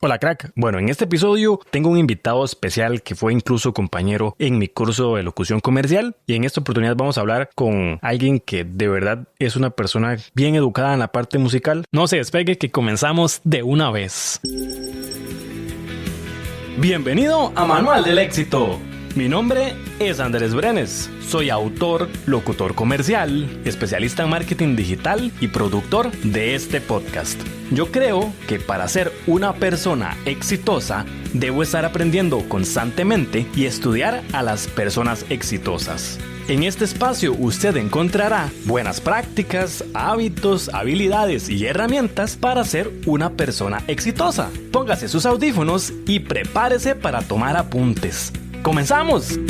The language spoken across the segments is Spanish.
Hola crack, bueno, en este episodio tengo un invitado especial que fue incluso compañero en mi curso de locución comercial y en esta oportunidad vamos a hablar con alguien que de verdad es una persona bien educada en la parte musical. No se despegue que comenzamos de una vez. Bienvenido a Manual del Éxito. Mi nombre es Andrés Brenes, soy autor, locutor comercial, especialista en marketing digital y productor de este podcast. Yo creo que para ser una persona exitosa, debo estar aprendiendo constantemente y estudiar a las personas exitosas. En este espacio usted encontrará buenas prácticas, hábitos, habilidades y herramientas para ser una persona exitosa. Póngase sus audífonos y prepárese para tomar apuntes. ¡Comenzamos!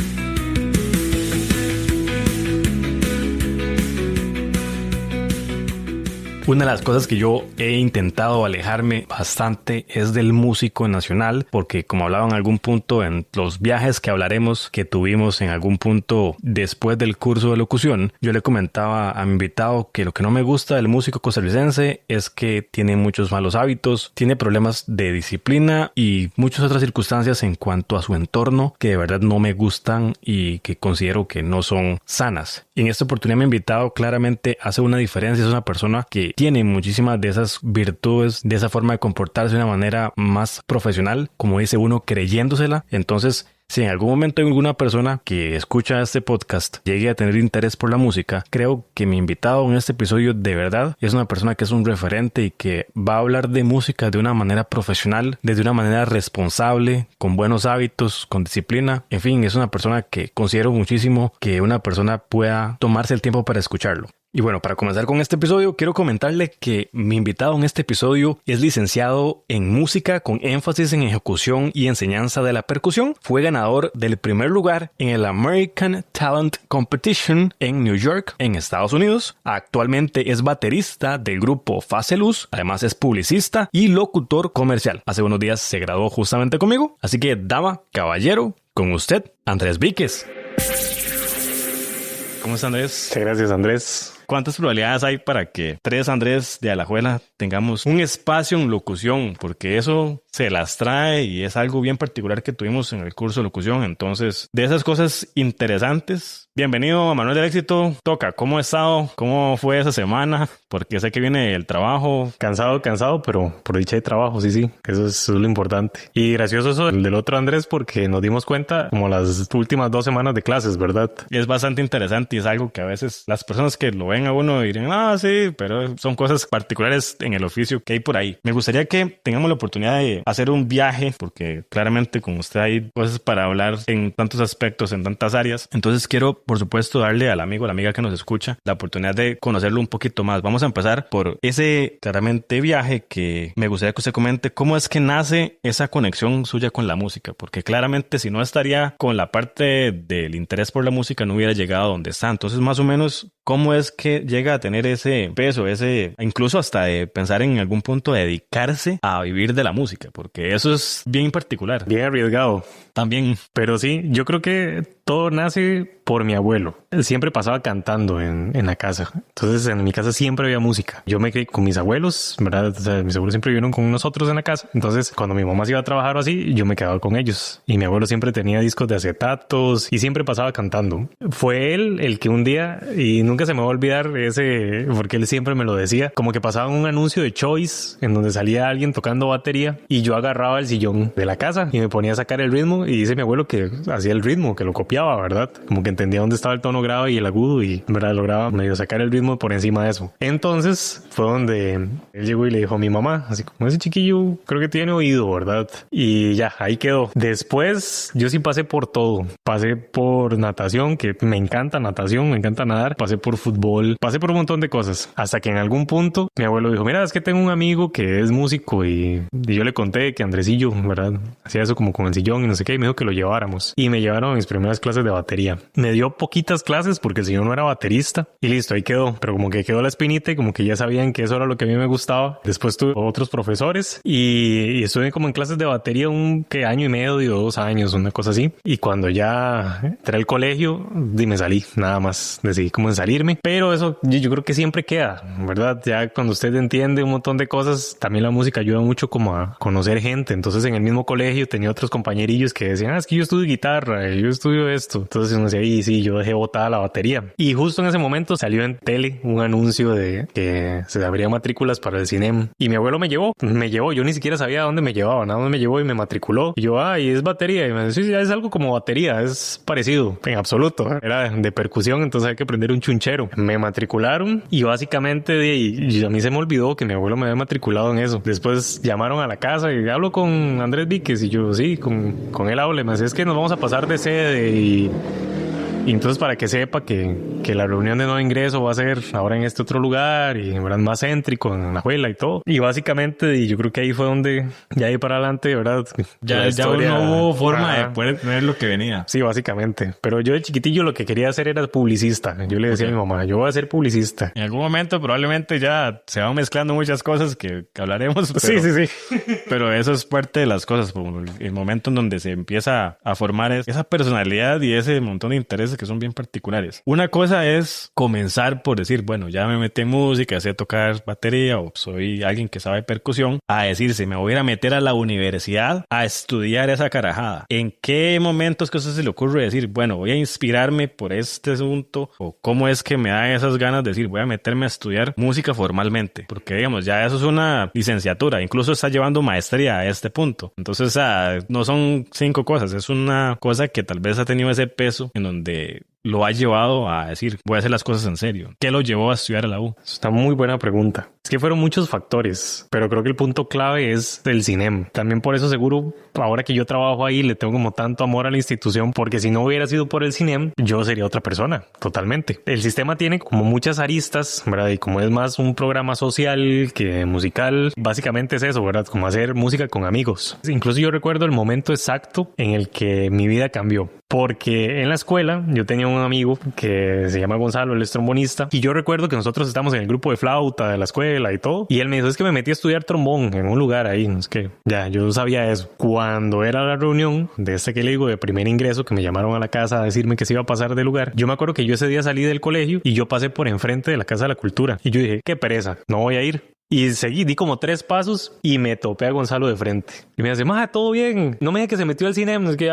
Una de las cosas que yo he intentado alejarme bastante es del músico nacional, porque como hablaba en algún punto en los viajes que hablaremos que tuvimos en algún punto después del curso de locución, yo le comentaba a mi invitado que lo que no me gusta del músico costarricense es que tiene muchos malos hábitos, tiene problemas de disciplina y muchas otras circunstancias en cuanto a su entorno que de verdad no me gustan y que considero que no son sanas. Y en esta oportunidad mi invitado claramente hace una diferencia, es una persona que tiene muchísimas de esas virtudes, de esa forma de comportarse de una manera más profesional, como dice uno, creyéndosela. Entonces, si en algún momento hay alguna persona que escucha este podcast llegue a tener interés por la música, creo que mi invitado en este episodio de verdad es una persona que es un referente y que va a hablar de música de una manera profesional, desde una manera responsable, con buenos hábitos, con disciplina. En fin, es una persona que considero muchísimo que una persona pueda tomarse el tiempo para escucharlo. Y bueno, para comenzar con este episodio, quiero comentarle que mi invitado en este episodio es licenciado en música con énfasis en ejecución y enseñanza de la percusión. Fue ganador del primer lugar en el American Talent Competition en New York, en Estados Unidos. Actualmente es baterista del grupo Fase Luz. Además es publicista y locutor comercial. Hace unos días se graduó justamente conmigo. Así que, dama, caballero, con usted, Andrés Víquez. ¿Cómo está, Andrés? Muchas gracias, Andrés. ¿Cuántas probabilidades hay para que tres Andrés de Alajuela tengamos un espacio en locución? Porque eso se las trae y es algo bien particular que tuvimos en el curso de locución. Entonces, de esas cosas interesantes, bienvenido a Manual del Éxito. Toca, ¿cómo ha estado? ¿Cómo fue esa semana? Porque sé que viene el trabajo. Cansado, pero por dicha de trabajo, sí. Eso es lo importante. Y gracioso eso del otro Andrés porque nos dimos cuenta como las últimas 2 semanas de clases, ¿verdad? Es bastante interesante y es algo que a veces las personas que lo ven a uno dirán, sí, pero son cosas particulares en el oficio que hay por ahí. Me gustaría que tengamos la oportunidad de hacer un viaje, porque claramente con usted hay cosas para hablar en tantos aspectos, en tantas áreas. Entonces quiero, por supuesto, darle al amigo, a la amiga que nos escucha, la oportunidad de conocerlo un poquito más. Vamos a empezar por ese, claramente, viaje que me gustaría que usted comente cómo es que nace esa conexión suya con la música, porque claramente si no estaría con la parte del interés por la música no hubiera llegado a donde está. Entonces, más o menos, ¿cómo es que llega a tener ese peso, incluso hasta de pensar en algún punto de dedicarse a vivir de la música? Porque eso es bien particular. Bien arriesgado. También. Pero sí, yo creo que todo nace por mi abuelo. Él siempre pasaba cantando en la casa. Entonces en mi casa siempre había música. Yo me crié con mis abuelos, ¿verdad? O sea, mis abuelos siempre vivieron con nosotros en la casa. Entonces cuando mi mamá se iba a trabajar o así, yo me quedaba con ellos. Y mi abuelo siempre tenía discos de acetatos y siempre pasaba cantando. Fue él el que un día, y nunca se me va a olvidar porque él siempre me lo decía, como que pasaba un anuncio de Choice en donde salía alguien tocando batería y yo agarraba el sillón de la casa y me ponía a sacar el ritmo y dice mi abuelo que hacía el ritmo, que lo copiaba, ¿verdad? Como que entendía dónde estaba el tono grave y el agudo y, ¿verdad? Lograba medio sacar el ritmo por encima de eso. Entonces fue donde él llegó y le dijo a mi mamá, así como ese chiquillo creo que tiene oído, ¿verdad? Y ya, ahí quedó. Después yo sí pasé por todo. Pasé por natación, que me encanta natación, me encanta nadar. Pasé por fútbol, pasé por un montón de cosas. Hasta que en algún punto mi abuelo dijo, mira, es que tengo un amigo que es músico y yo le conté que Andresillo, ¿verdad? Hacía eso como con el sillón y no sé qué, y me dijo que lo lleváramos. Y me llevaron a mis primeras clases clases de batería. Me dio poquitas clases porque el señor no era baterista y listo, ahí quedó. Pero como que quedó la espinita y como que ya sabían que eso era lo que a mí me gustaba. Después tuve otros profesores y estuve como en clases de batería año y medio, 2 años, una cosa así. Y cuando ya entré al colegio, me salí, nada más decidí como en salirme. Pero eso yo creo que siempre queda, ¿verdad? Ya cuando usted entiende un montón de cosas, también la música ayuda mucho como a conocer gente. Entonces en el mismo colegio tenía otros compañerillos que decían, es que yo estudio guitarra, yo estudio esto. Entonces uno decía, y sí, yo dejé botada la batería. Y justo en ese momento salió en tele un anuncio de que se abrían matrículas para el CINEM. Y mi abuelo me llevó, yo ni siquiera sabía a dónde me llevaba, nada más me llevó y me matriculó. Y yo, y es batería. Y me decía, sí, es algo como batería, es parecido, en absoluto. Era de percusión, entonces hay que aprender un chunchero. Me matricularon y básicamente y a mí se me olvidó que mi abuelo me había matriculado en eso. Después llamaron a la casa y hablo con Andrés Víquez y yo, sí, con él hablo. Me decía, es que nos vamos a pasar de sede y entonces para que sepa que la reunión de nuevo ingreso va a ser ahora en este otro lugar y ¿verdad? Más céntrico en la escuela y todo. Y básicamente y yo creo que ahí fue donde ya ahí para adelante, ¿verdad? Ya no hubo forma de poder tener lo que venía. Sí, básicamente. Pero yo de chiquitillo lo que quería hacer era publicista. Yo le decía a mi mamá, yo voy a ser publicista. En algún momento probablemente ya se van mezclando muchas cosas que hablaremos. Pero, sí. Pero eso es parte de las cosas. El momento en donde se empieza a formar esa personalidad y ese montón de intereses que son bien particulares. Una cosa es comenzar por decir, bueno, ya me metí en música, sé tocar batería o soy alguien que sabe percusión, a decirse, me voy a ir a meter a la universidad a estudiar esa carajada. ¿En qué momentos que usted se le ocurre decir, bueno, voy a inspirarme por este asunto? ¿O cómo es que me da esas ganas de decir, voy a meterme a estudiar música formalmente? Porque, digamos, ya eso es una licenciatura, incluso está llevando maestría a este punto. Entonces, no son 5 cosas, es una cosa que tal vez ha tenido ese peso en donde lo ha llevado a decir, voy a hacer las cosas en serio. ¿Qué lo llevó a estudiar a la U? Es una muy buena pregunta. Es que fueron muchos factores, pero creo que el punto clave es el CINEM. También por eso seguro, ahora que yo trabajo ahí, le tengo como tanto amor a la institución, porque si no hubiera sido por el CINEM, yo sería otra persona, totalmente. El sistema tiene como muchas aristas, ¿verdad? Y como es más un programa social que musical, básicamente es eso, ¿verdad? Como hacer música con amigos. Incluso yo recuerdo el momento exacto en el que mi vida cambió. Porque en la escuela yo tenía un amigo que se llama Gonzalo, él es trombonista, y yo recuerdo que nosotros estamos en el grupo de flauta de la escuela y todo, y él me dijo, es que me metí a estudiar trombón en un lugar ahí, no es que ya, yo sabía eso. Cuando era la reunión de que le digo de primer ingreso, que me llamaron a la casa a decirme que se iba a pasar de lugar, yo me acuerdo que yo ese día salí del colegio y yo pasé por enfrente de la Casa de la Cultura, y yo dije, qué pereza, no voy a ir. Y seguí, di como 3 pasos y me topé a Gonzalo de frente. Y me dice, todo bien. No me digas que se metió al cine. No es que,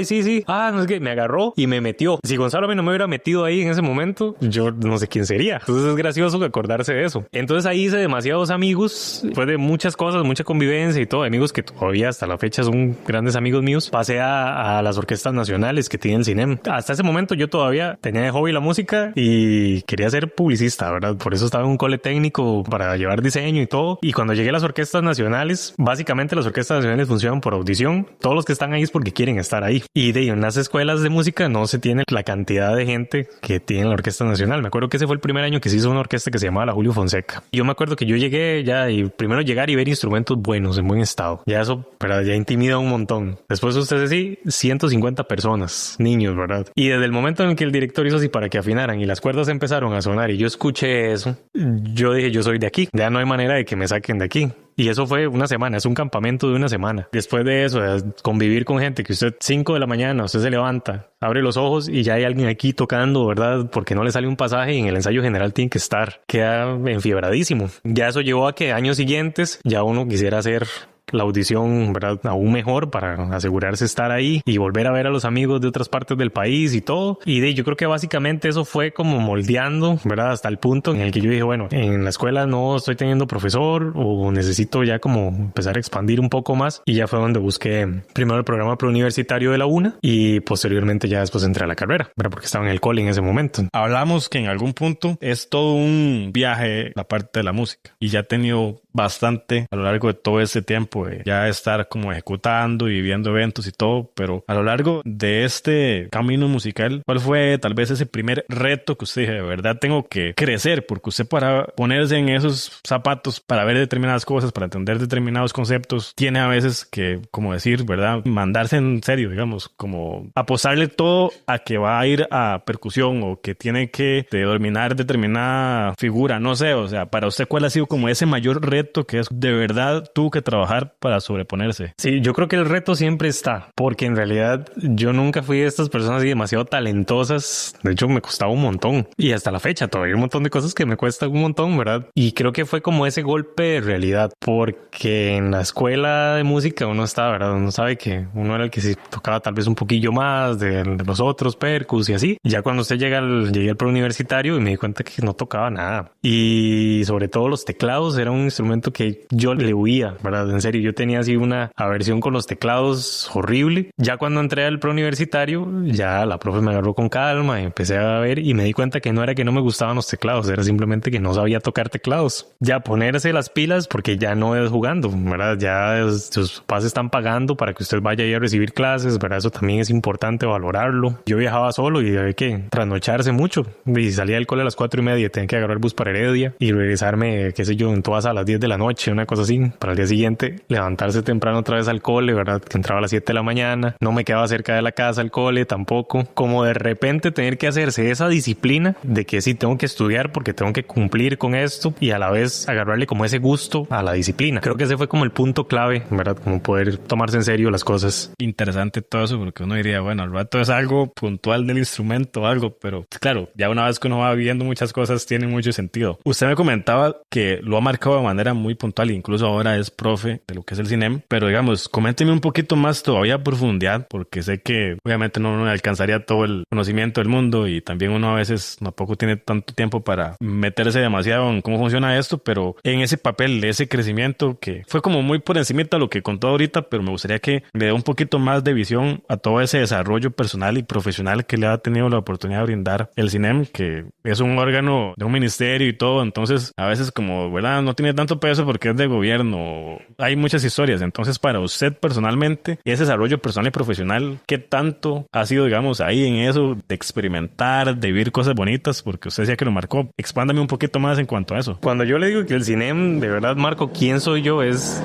sí. No es que me agarró y me metió. Si Gonzalo a mí no me hubiera metido ahí en ese momento, yo no sé quién sería. Entonces es gracioso acordarse de eso. Entonces ahí hice demasiados amigos. Fue de muchas cosas, mucha convivencia y todo. Amigos que todavía hasta la fecha son grandes amigos míos. Pasé a las orquestas nacionales que tienen cine. Hasta ese momento yo todavía tenía de hobby la música y quería ser publicista, ¿verdad? Por eso estaba en un cole técnico para llevar diseño y todo. Y cuando llegué a las orquestas nacionales, básicamente las orquestas nacionales funcionan por audición. Todos los que están ahí es porque quieren estar ahí. Y en las escuelas de música no se tiene la cantidad de gente que tiene la Orquesta Nacional. Me acuerdo que ese fue el primer año que se hizo una orquesta que se llamaba la Julio Fonseca. Y yo me acuerdo que yo llegué ya y primero llegar y ver instrumentos buenos, en buen estado. Ya eso, ¿verdad? Ya intimida un montón. Después ustedes sí, 150 personas, niños, ¿verdad? Y desde el momento en que el director hizo así para que afinaran y las cuerdas empezaron a sonar y yo escuché eso, yo dije, yo soy de aquí. Ya no hay manera de que me saquen de aquí. Y eso fue una semana, es un campamento de una semana. Después de eso, convivir con gente que usted 5 de la mañana, usted se levanta, abre los ojos y ya hay alguien aquí tocando, ¿verdad? Porque no le sale un pasaje y en el ensayo general tiene que estar. Queda enfiebradísimo. Ya eso llevó a que años siguientes ya uno quisiera hacer la audición, ¿verdad? Aún mejor para asegurarse estar ahí y volver a ver a los amigos de otras partes del país y todo. Y yo creo que básicamente eso fue como moldeando, ¿verdad? Hasta el punto en el que yo dije, bueno, en la escuela no estoy teniendo profesor o necesito ya como empezar a expandir un poco más. Y ya fue donde busqué primero el programa preuniversitario de la UNA y posteriormente ya después entré a la carrera, ¿verdad? Porque estaba en el cole en ese momento. Hablamos que en algún punto es todo un viaje la parte de la música y ya ha tenido bastante a lo largo de todo ese tiempo tiempo de ya estar como ejecutando y viendo eventos y todo, pero a lo largo de este camino musical, ¿cuál fue tal vez ese primer reto que usted dije, de verdad tengo que crecer? Porque usted, para ponerse en esos zapatos, para ver determinadas cosas, para entender determinados conceptos, tiene a veces que, como decir, ¿verdad? Mandarse en serio, digamos, como apostarle todo a que va a ir a percusión o que tiene que dominar determinada figura, no sé, o sea, para usted, ¿cuál ha sido como ese mayor reto que es de verdad tuvo que trabajar para sobreponerse? Sí, yo creo que el reto siempre está, porque en realidad yo nunca fui de estas personas así demasiado talentosas. De hecho, me costaba un montón y hasta la fecha todavía hay un montón de cosas que me cuestan un montón, ¿verdad? Y creo que fue como ese golpe de realidad, porque en la escuela de música uno está, ¿verdad? Uno sabe que uno era el que sí tocaba tal vez un poquillo más de los otros percus y así. Ya cuando usted llegué al preuniversitario y me di cuenta que no tocaba nada. Y sobre todo los teclados era un instrumento que yo le huía, ¿verdad? En serio, yo tenía así una aversión con los teclados horrible. Ya cuando entré al preuniversitario, ya la profe me agarró con calma y empecé a ver y me di cuenta que no era que no me gustaban los teclados, era simplemente que no sabía tocar teclados. Ya ponerse las pilas porque ya no es jugando, ¿verdad? Ya sus papás están pagando para que usted vaya a ir a recibir clases, ¿verdad? Eso también es importante valorarlo. Yo viajaba solo y había que trasnocharse mucho y salía del cole a las 4:30, tenía que agarrar el bus para Heredia y regresarme, qué sé yo, en todas a las 10 de la noche, una cosa así, para el día siguiente levantarse temprano otra vez al cole, ¿verdad? Que entraba a las 7 de la mañana, no me quedaba cerca de la casa el cole tampoco, como de repente tener que hacerse esa disciplina de que sí tengo que estudiar porque tengo que cumplir con esto y a la vez agarrarle como ese gusto a la disciplina. Creo que ese fue como el punto clave, ¿verdad? Como poder tomarse en serio las cosas. Interesante todo eso, porque uno diría, bueno, al rato es algo puntual del instrumento o algo, pero claro, ya una vez que uno va viendo muchas cosas tiene mucho sentido. Usted me comentaba que lo ha marcado de manera muy puntual e incluso ahora es profe de lo que es el CINEM, pero digamos, coménteme un poquito más todavía a profundidad, porque sé que obviamente no alcanzaría todo el conocimiento del mundo y también uno a veces tampoco tiene tanto tiempo para meterse demasiado en cómo funciona esto, pero en ese papel de ese crecimiento que fue como muy por encimita lo que contó ahorita, pero me gustaría que le dé un poquito más de visión a todo ese desarrollo personal y profesional que le ha tenido la oportunidad de brindar el CINEM, que es un órgano de un ministerio y todo, entonces a veces como, ¿verdad? No tiene tanto peso porque es de gobierno, hay muchas historias, entonces para usted personalmente, ese desarrollo personal y profesional, ¿qué tanto ha sido, digamos, ahí en eso de experimentar, de vivir cosas bonitas? Porque usted decía que lo marcó, expándame un poquito más en cuanto a eso. Cuando yo le digo que el CINEM de verdad marcó quién soy yo, es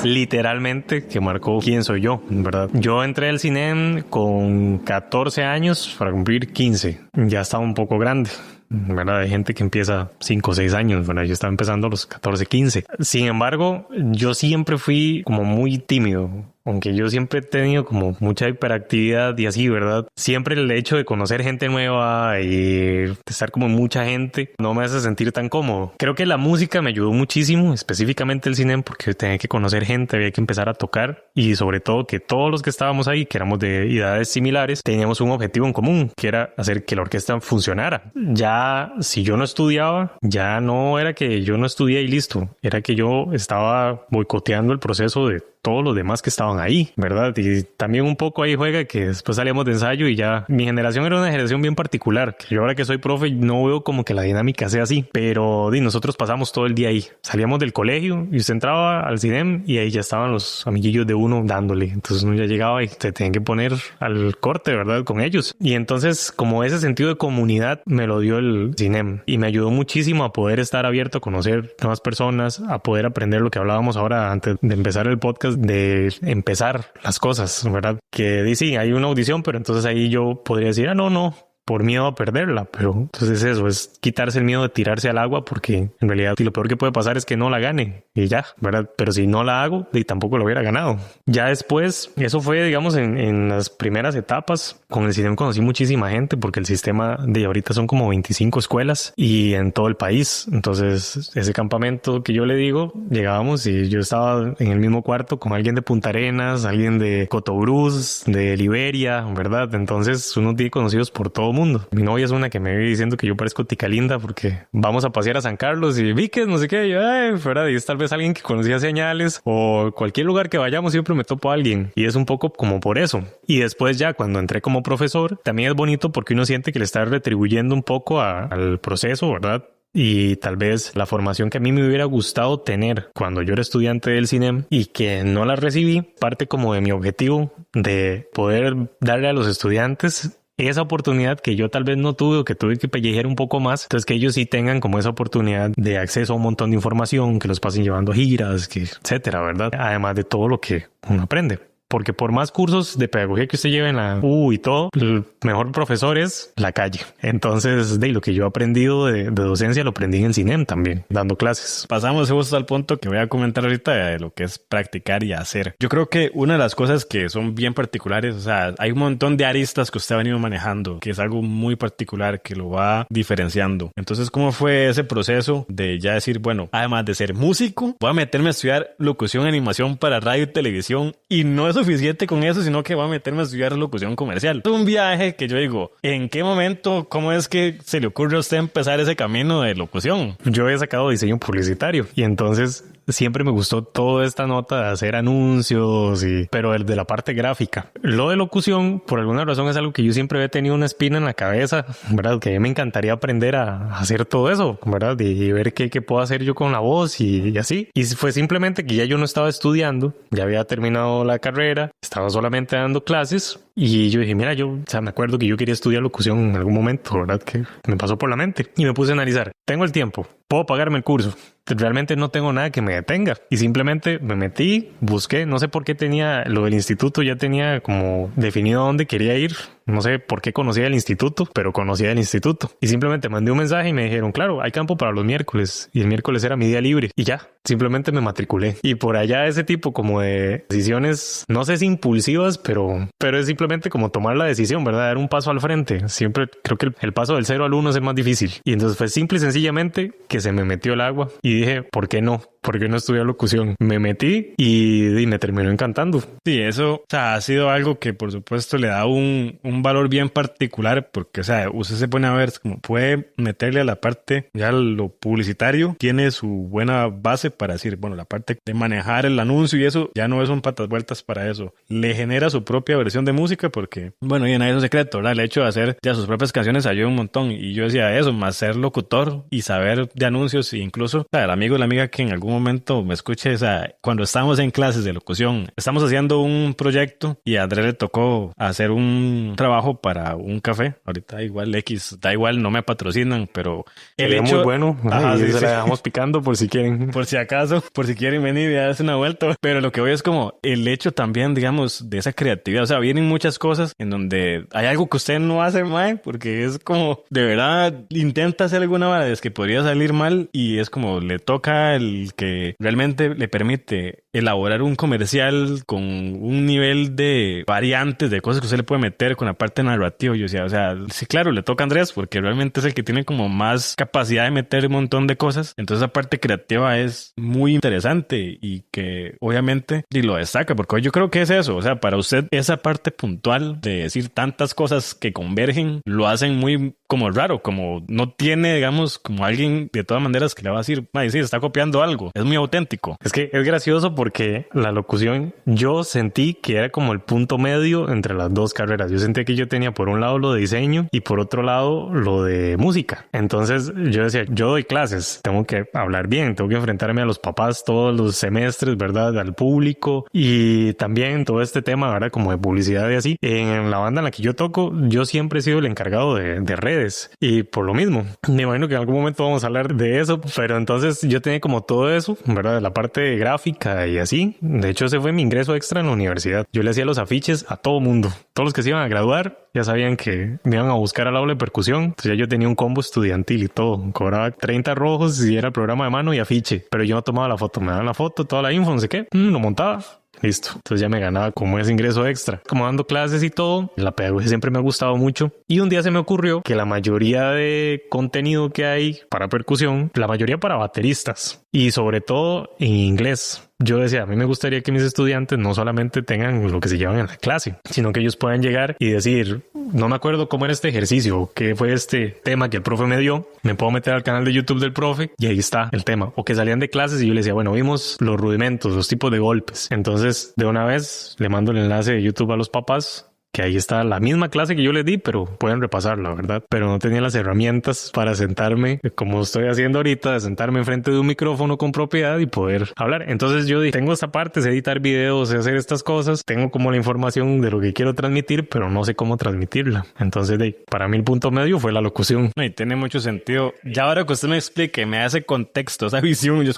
literalmente que marcó quién soy yo, ¿verdad? Yo entré al CINEM con 14 años para cumplir 15, ya estaba un poco grande, ¿verdad? Hay gente que empieza 5 o 6 años, ¿verdad? Yo estaba empezando a los 14, 15. Sin embargo, yo siempre fui como muy tímido. Aunque yo siempre he tenido como mucha hiperactividad y así, ¿verdad? Siempre el hecho de conocer gente nueva y de estar como mucha gente no me hace sentir tan cómodo. Creo que la música me ayudó muchísimo, específicamente el cine, porque tenía que conocer gente, había que empezar a tocar y sobre todo que todos los que estábamos ahí, que éramos de edades similares, teníamos un objetivo en común, que era hacer que la orquesta funcionara. Ya si yo no estudiaba, ya no era que yo no estudié y listo, era que yo estaba boicoteando el proceso de todos los demás que estaban ahí, ¿verdad? Y también un poco ahí juega que después salíamos de ensayo y ya mi generación era una generación bien particular, que yo ahora que soy profe no veo como que la dinámica sea así, pero nosotros pasamos todo el día ahí, salíamos del colegio y usted entraba al CINEM y ahí ya estaban los amiguillos de uno dándole, entonces uno ya llegaba y se tenían que poner al corte, ¿verdad? Con ellos, y entonces como ese sentido de comunidad me lo dio el CINEM y me ayudó muchísimo a poder estar abierto a conocer nuevas personas, a poder aprender lo que hablábamos ahora antes de empezar el podcast, de empezar las cosas, ¿verdad? Que dice, hay una audición, pero entonces ahí yo podría decir, no, por miedo a perderla, pero entonces eso es quitarse el miedo de tirarse al agua, porque en realidad lo peor que puede pasar es que no la gane y ya, ¿verdad? Pero si no la hago, y tampoco lo hubiera ganado. Ya después, eso fue, digamos, en las primeras etapas. Con el CINEM conocí muchísima gente, porque el sistema de ahorita son como 25 escuelas y en todo el país. Entonces, ese campamento que yo le digo, llegábamos y yo estaba en el mismo cuarto con alguien de Punta Arenas, alguien de Cotobruz, de Liberia, ¿verdad? Entonces, uno tiene conocidos por todo mundo. Mi novia es una que me vive diciendo que yo parezco tica linda porque vamos a pasear a San Carlos y vi que no sé qué, y yo, ¿verdad? Y es tal vez alguien que conocía señales, o cualquier lugar que vayamos siempre me topo a alguien, y es un poco como por eso. Y después ya cuando entré como profesor, también es bonito porque uno siente que le está retribuyendo un poco al proceso, ¿verdad? y tal vez la formación que a mí me hubiera gustado tener cuando yo era estudiante del CINEM y que no la recibí, parte como de mi objetivo de poder darle a los estudiantes esa oportunidad que yo tal vez no tuve o que tuve que pellejear un poco más. Entonces que ellos sí tengan como esa oportunidad de acceso a un montón de información, que los pasen llevando giras, que etcétera, ¿verdad? Además de todo lo que uno aprende. Porque por más cursos de pedagogía que usted lleve en la U y todo, el mejor profesor es la calle. Entonces, de lo que yo he aprendido de docencia lo aprendí en el CINEM también, dando clases. Pasamos justo al punto que voy a comentar ahorita de lo que es practicar y hacer. Yo creo que una de las cosas que son bien particulares, o sea, hay un montón de aristas que usted ha venido manejando, que es algo muy particular que lo va diferenciando. Entonces, ¿cómo fue ese proceso de ya decir, bueno, además de ser músico, voy a meterme a estudiar locución y animación para radio y televisión y no es suficiente con eso, sino que voy a meterme a estudiar locución comercial? Es un viaje que yo digo, ¿en qué momento, cómo es que se le ocurre a usted empezar ese camino de locución? Yo he sacado diseño publicitario y entonces siempre me gustó toda esta nota de hacer anuncios, pero el de la parte gráfica. Lo de locución, por alguna razón, es algo que yo siempre he tenido una espina en la cabeza, ¿verdad? Que a mí me encantaría aprender a hacer todo eso, ¿verdad? Y ver qué puedo hacer yo con la voz y así. Y fue simplemente que ya yo no estaba estudiando, ya había terminado la carrera, estaba solamente dando clases y yo dije, mira, me acuerdo que yo quería estudiar locución en algún momento, ¿verdad? Que me pasó por la mente y me puse a analizar. Tengo el tiempo, puedo pagarme el curso. Realmente no tengo nada que me detenga y simplemente me metí, busqué, no sé por qué tenía lo del instituto, ya tenía como definido a dónde quería ir, no sé por qué conocía el instituto, pero conocía el instituto y simplemente mandé un mensaje y me dijeron, claro, hay campo para los miércoles y el miércoles era mi día libre y ya, simplemente me matriculé. Y por allá ese tipo como de decisiones, no sé si impulsivas, pero es simplemente como tomar la decisión, ¿verdad? Dar un paso al frente. Siempre creo que el paso del 0 al 1 es el más difícil. Y entonces fue simple y sencillamente que se me metió el agua y dije, ¿por qué no? ¿Por qué no estudiar locución? Me metí y me terminó encantando. Sí, eso, o sea, ha sido algo que por supuesto le da un valor bien particular porque, o sea, usted se pone a ver, como puede meterle a la parte, ya lo publicitario, tiene su buena base para decir, bueno, la parte de manejar el anuncio y eso, ya no son patas vueltas para eso. Le genera su propia versión de música porque, bueno, y nadie es un secreto, ¿verdad? El hecho de hacer ya sus propias canciones ayuda un montón. Y yo decía eso, más ser locutor y saber de anuncios e incluso, o sea, el amigo o la amiga que en algún momento me escuche, o sea, cuando estábamos en clases de locución, estamos haciendo un proyecto y a André le tocó hacer un trabajo para un café. Ahorita igual X, da igual, no me patrocinan, pero el hecho... muy bueno. Ajá, sí, se la dejamos picando por si quieren. Por si acaso, por si quieren venir y darse una vuelta. Pero lo que voy es como el hecho también, digamos, de esa creatividad. O sea, vienen muchas cosas en donde hay algo que usted no hace mal, porque es como, de verdad, intenta hacer alguna vez que podría salir mal y es como le toca el que realmente le permite elaborar un comercial con un nivel de variantes de cosas que usted le puede meter con la parte narrativa. Yo decía, o sea, sí, claro, le toca a Andrés porque realmente es el que tiene como más capacidad de meter un montón de cosas. Entonces esa parte creativa es muy interesante y que obviamente y lo destaca porque yo creo que es eso. O sea, para usted esa parte puntual de decir tantas cosas que convergen lo hacen muy como raro, como no tiene, digamos, como alguien de todas maneras que le va a decir, sí, está copiando algo. Es muy auténtico. Es que es gracioso porque la locución, yo sentí que era como el punto medio entre las dos carreras. Yo sentí que yo tenía por un lado lo de diseño y por otro lado lo de música. Entonces yo decía, yo doy clases, tengo que hablar bien, tengo que enfrentarme a los papás todos los semestres, ¿verdad? Al público y también todo este tema, ¿verdad? Como de publicidad y así. En la banda en la que yo toco, yo siempre he sido el encargado de redes y por lo mismo, me imagino que en algún momento vamos a hablar de eso, pero entonces yo tenía como todo eso, ¿verdad? La parte gráfica y así. De hecho, ese fue mi ingreso extra en la universidad. Yo le hacía los afiches a todo mundo. Todos los que se iban a graduar ya sabían que me iban a buscar al aula de percusión. Entonces ya yo tenía un combo estudiantil y todo. Cobraba 30 rojos y era el programa de mano y afiche. Pero yo no tomaba la foto. Me daban la foto, toda la info, no sé qué. Lo montaba. Listo. Entonces ya me ganaba como ese ingreso extra. Como dando clases y todo, la pedagogía siempre me ha gustado mucho. Y un día se me ocurrió que la mayoría de contenido que hay para percusión, la mayoría para bateristas y sobre todo en inglés. Yo decía, a mí me gustaría que mis estudiantes no solamente tengan lo que se llevan en la clase, sino que ellos puedan llegar y decir, no me acuerdo cómo era este ejercicio, qué fue este tema que el profe me dio, me puedo meter al canal de YouTube del profe y ahí está el tema. O que salían de clases y yo les decía, bueno, vimos los rudimentos, los tipos de golpes. Entonces, de una vez le mando el enlace de YouTube a los papás que ahí está la misma clase que yo les di, pero pueden repasarla, ¿verdad? Pero no tenía las herramientas para sentarme, como estoy haciendo ahorita, de sentarme enfrente de un micrófono con propiedad y poder hablar. Entonces yo dije, tengo esta parte, sé editar videos, sé hacer estas cosas, tengo como la información de lo que quiero transmitir, pero no sé cómo transmitirla. Entonces, para mí el punto medio fue la locución. No, y tiene mucho sentido. Ya ahora que usted me explique, me hace contexto, esa visión, yo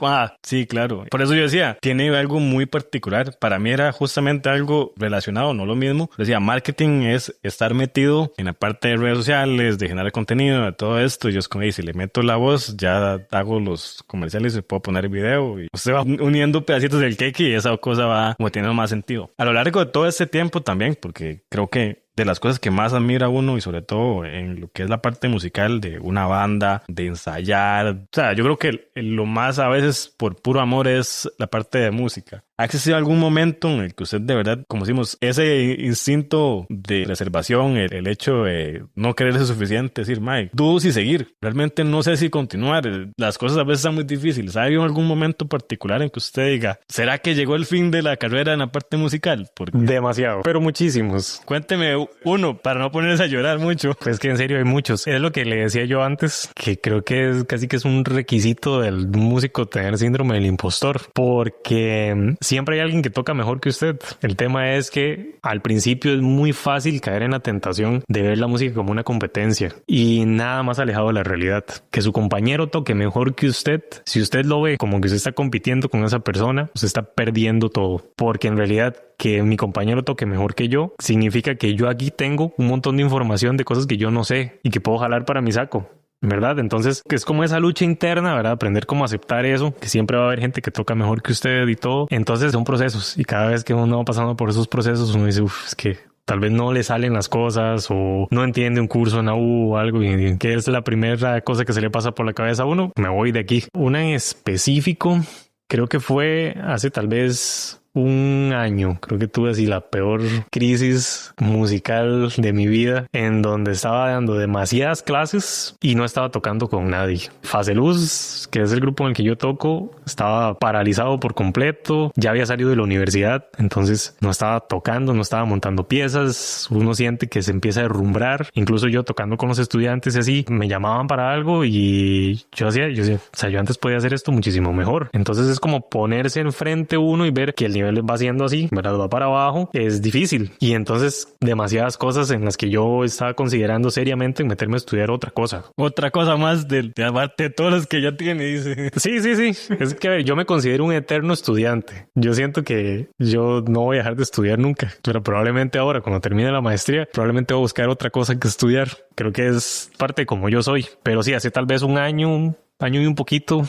sí, claro. Por eso yo decía, tiene algo muy particular. Para mí era justamente algo relacionado, no lo mismo. Decía, marketing es estar metido en la parte de redes sociales, de generar contenido, de todo esto. Y yo es como, si le meto la voz, ya hago los comerciales y puedo poner video. Y usted va uniendo pedacitos del cake y esa cosa va como teniendo más sentido. A lo largo de todo este tiempo también, porque creo que de las cosas que más admira uno y sobre todo en lo que es la parte musical de una banda, de ensayar. O sea, yo creo que lo más a veces por puro amor es la parte de música. ¿Ha existido algún momento en el que usted de verdad, como decimos, ese instinto de reservación, el hecho de no quererse suficiente, decir, dudo si seguir, realmente no sé si continuar, las cosas a veces son muy difíciles? ¿Ha habido algún momento particular en que usted diga, ¿será que llegó el fin de la carrera en la parte musical? Porque demasiado, pero muchísimos. Cuénteme uno, para no ponerse a llorar mucho. Pues que en serio hay muchos. Es lo que le decía yo antes, que creo que es casi que es un requisito del músico tener síndrome del impostor, porque siempre hay alguien que toca mejor que usted. El tema es que al principio es muy fácil caer en la tentación de ver la música como una competencia y nada más alejado de la realidad. Que su compañero toque mejor que usted, si usted lo ve como que usted está compitiendo con esa persona, usted está perdiendo todo, porque en realidad que mi compañero toque mejor que yo significa que yo aquí tengo un montón de información de cosas que yo no sé y que puedo jalar para mi saco, ¿verdad? Entonces es como esa lucha interna, ¿verdad? Aprender cómo aceptar eso, que siempre va a haber gente que toca mejor que usted y todo. Entonces son procesos y cada vez que uno va pasando por esos procesos uno dice, es que tal vez no le salen las cosas o no entiende un curso en la U o algo y que es la primera cosa que se le pasa por la cabeza a uno, me voy de aquí. Una en específico creo que fue hace tal vez un año, creo que tuve así la peor crisis musical de mi vida, en donde estaba dando demasiadas clases y no estaba tocando con nadie. Fase Luz, que es el grupo en el que yo toco, estaba paralizado por completo, ya había salido de la universidad, entonces no estaba tocando, no estaba montando piezas, uno siente que se empieza a derrumbrar, incluso yo tocando con los estudiantes y así, me llamaban para algo y yo decía, o sea, yo antes podía hacer esto muchísimo mejor. Entonces es como ponerse enfrente uno y ver que el nivel va siendo así, ¿verdad? Va para abajo, es difícil. Y entonces demasiadas cosas en las que yo estaba considerando seriamente en meterme a estudiar otra cosa. Otra cosa más de todas las que ya tiene, dice. Sí. Es que a ver, yo me considero un eterno estudiante. Yo siento que yo no voy a dejar de estudiar nunca, pero probablemente ahora, cuando termine la maestría, probablemente voy a buscar otra cosa que estudiar. Creo que es parte de como yo soy. Pero sí, hace tal vez un año y un poquito,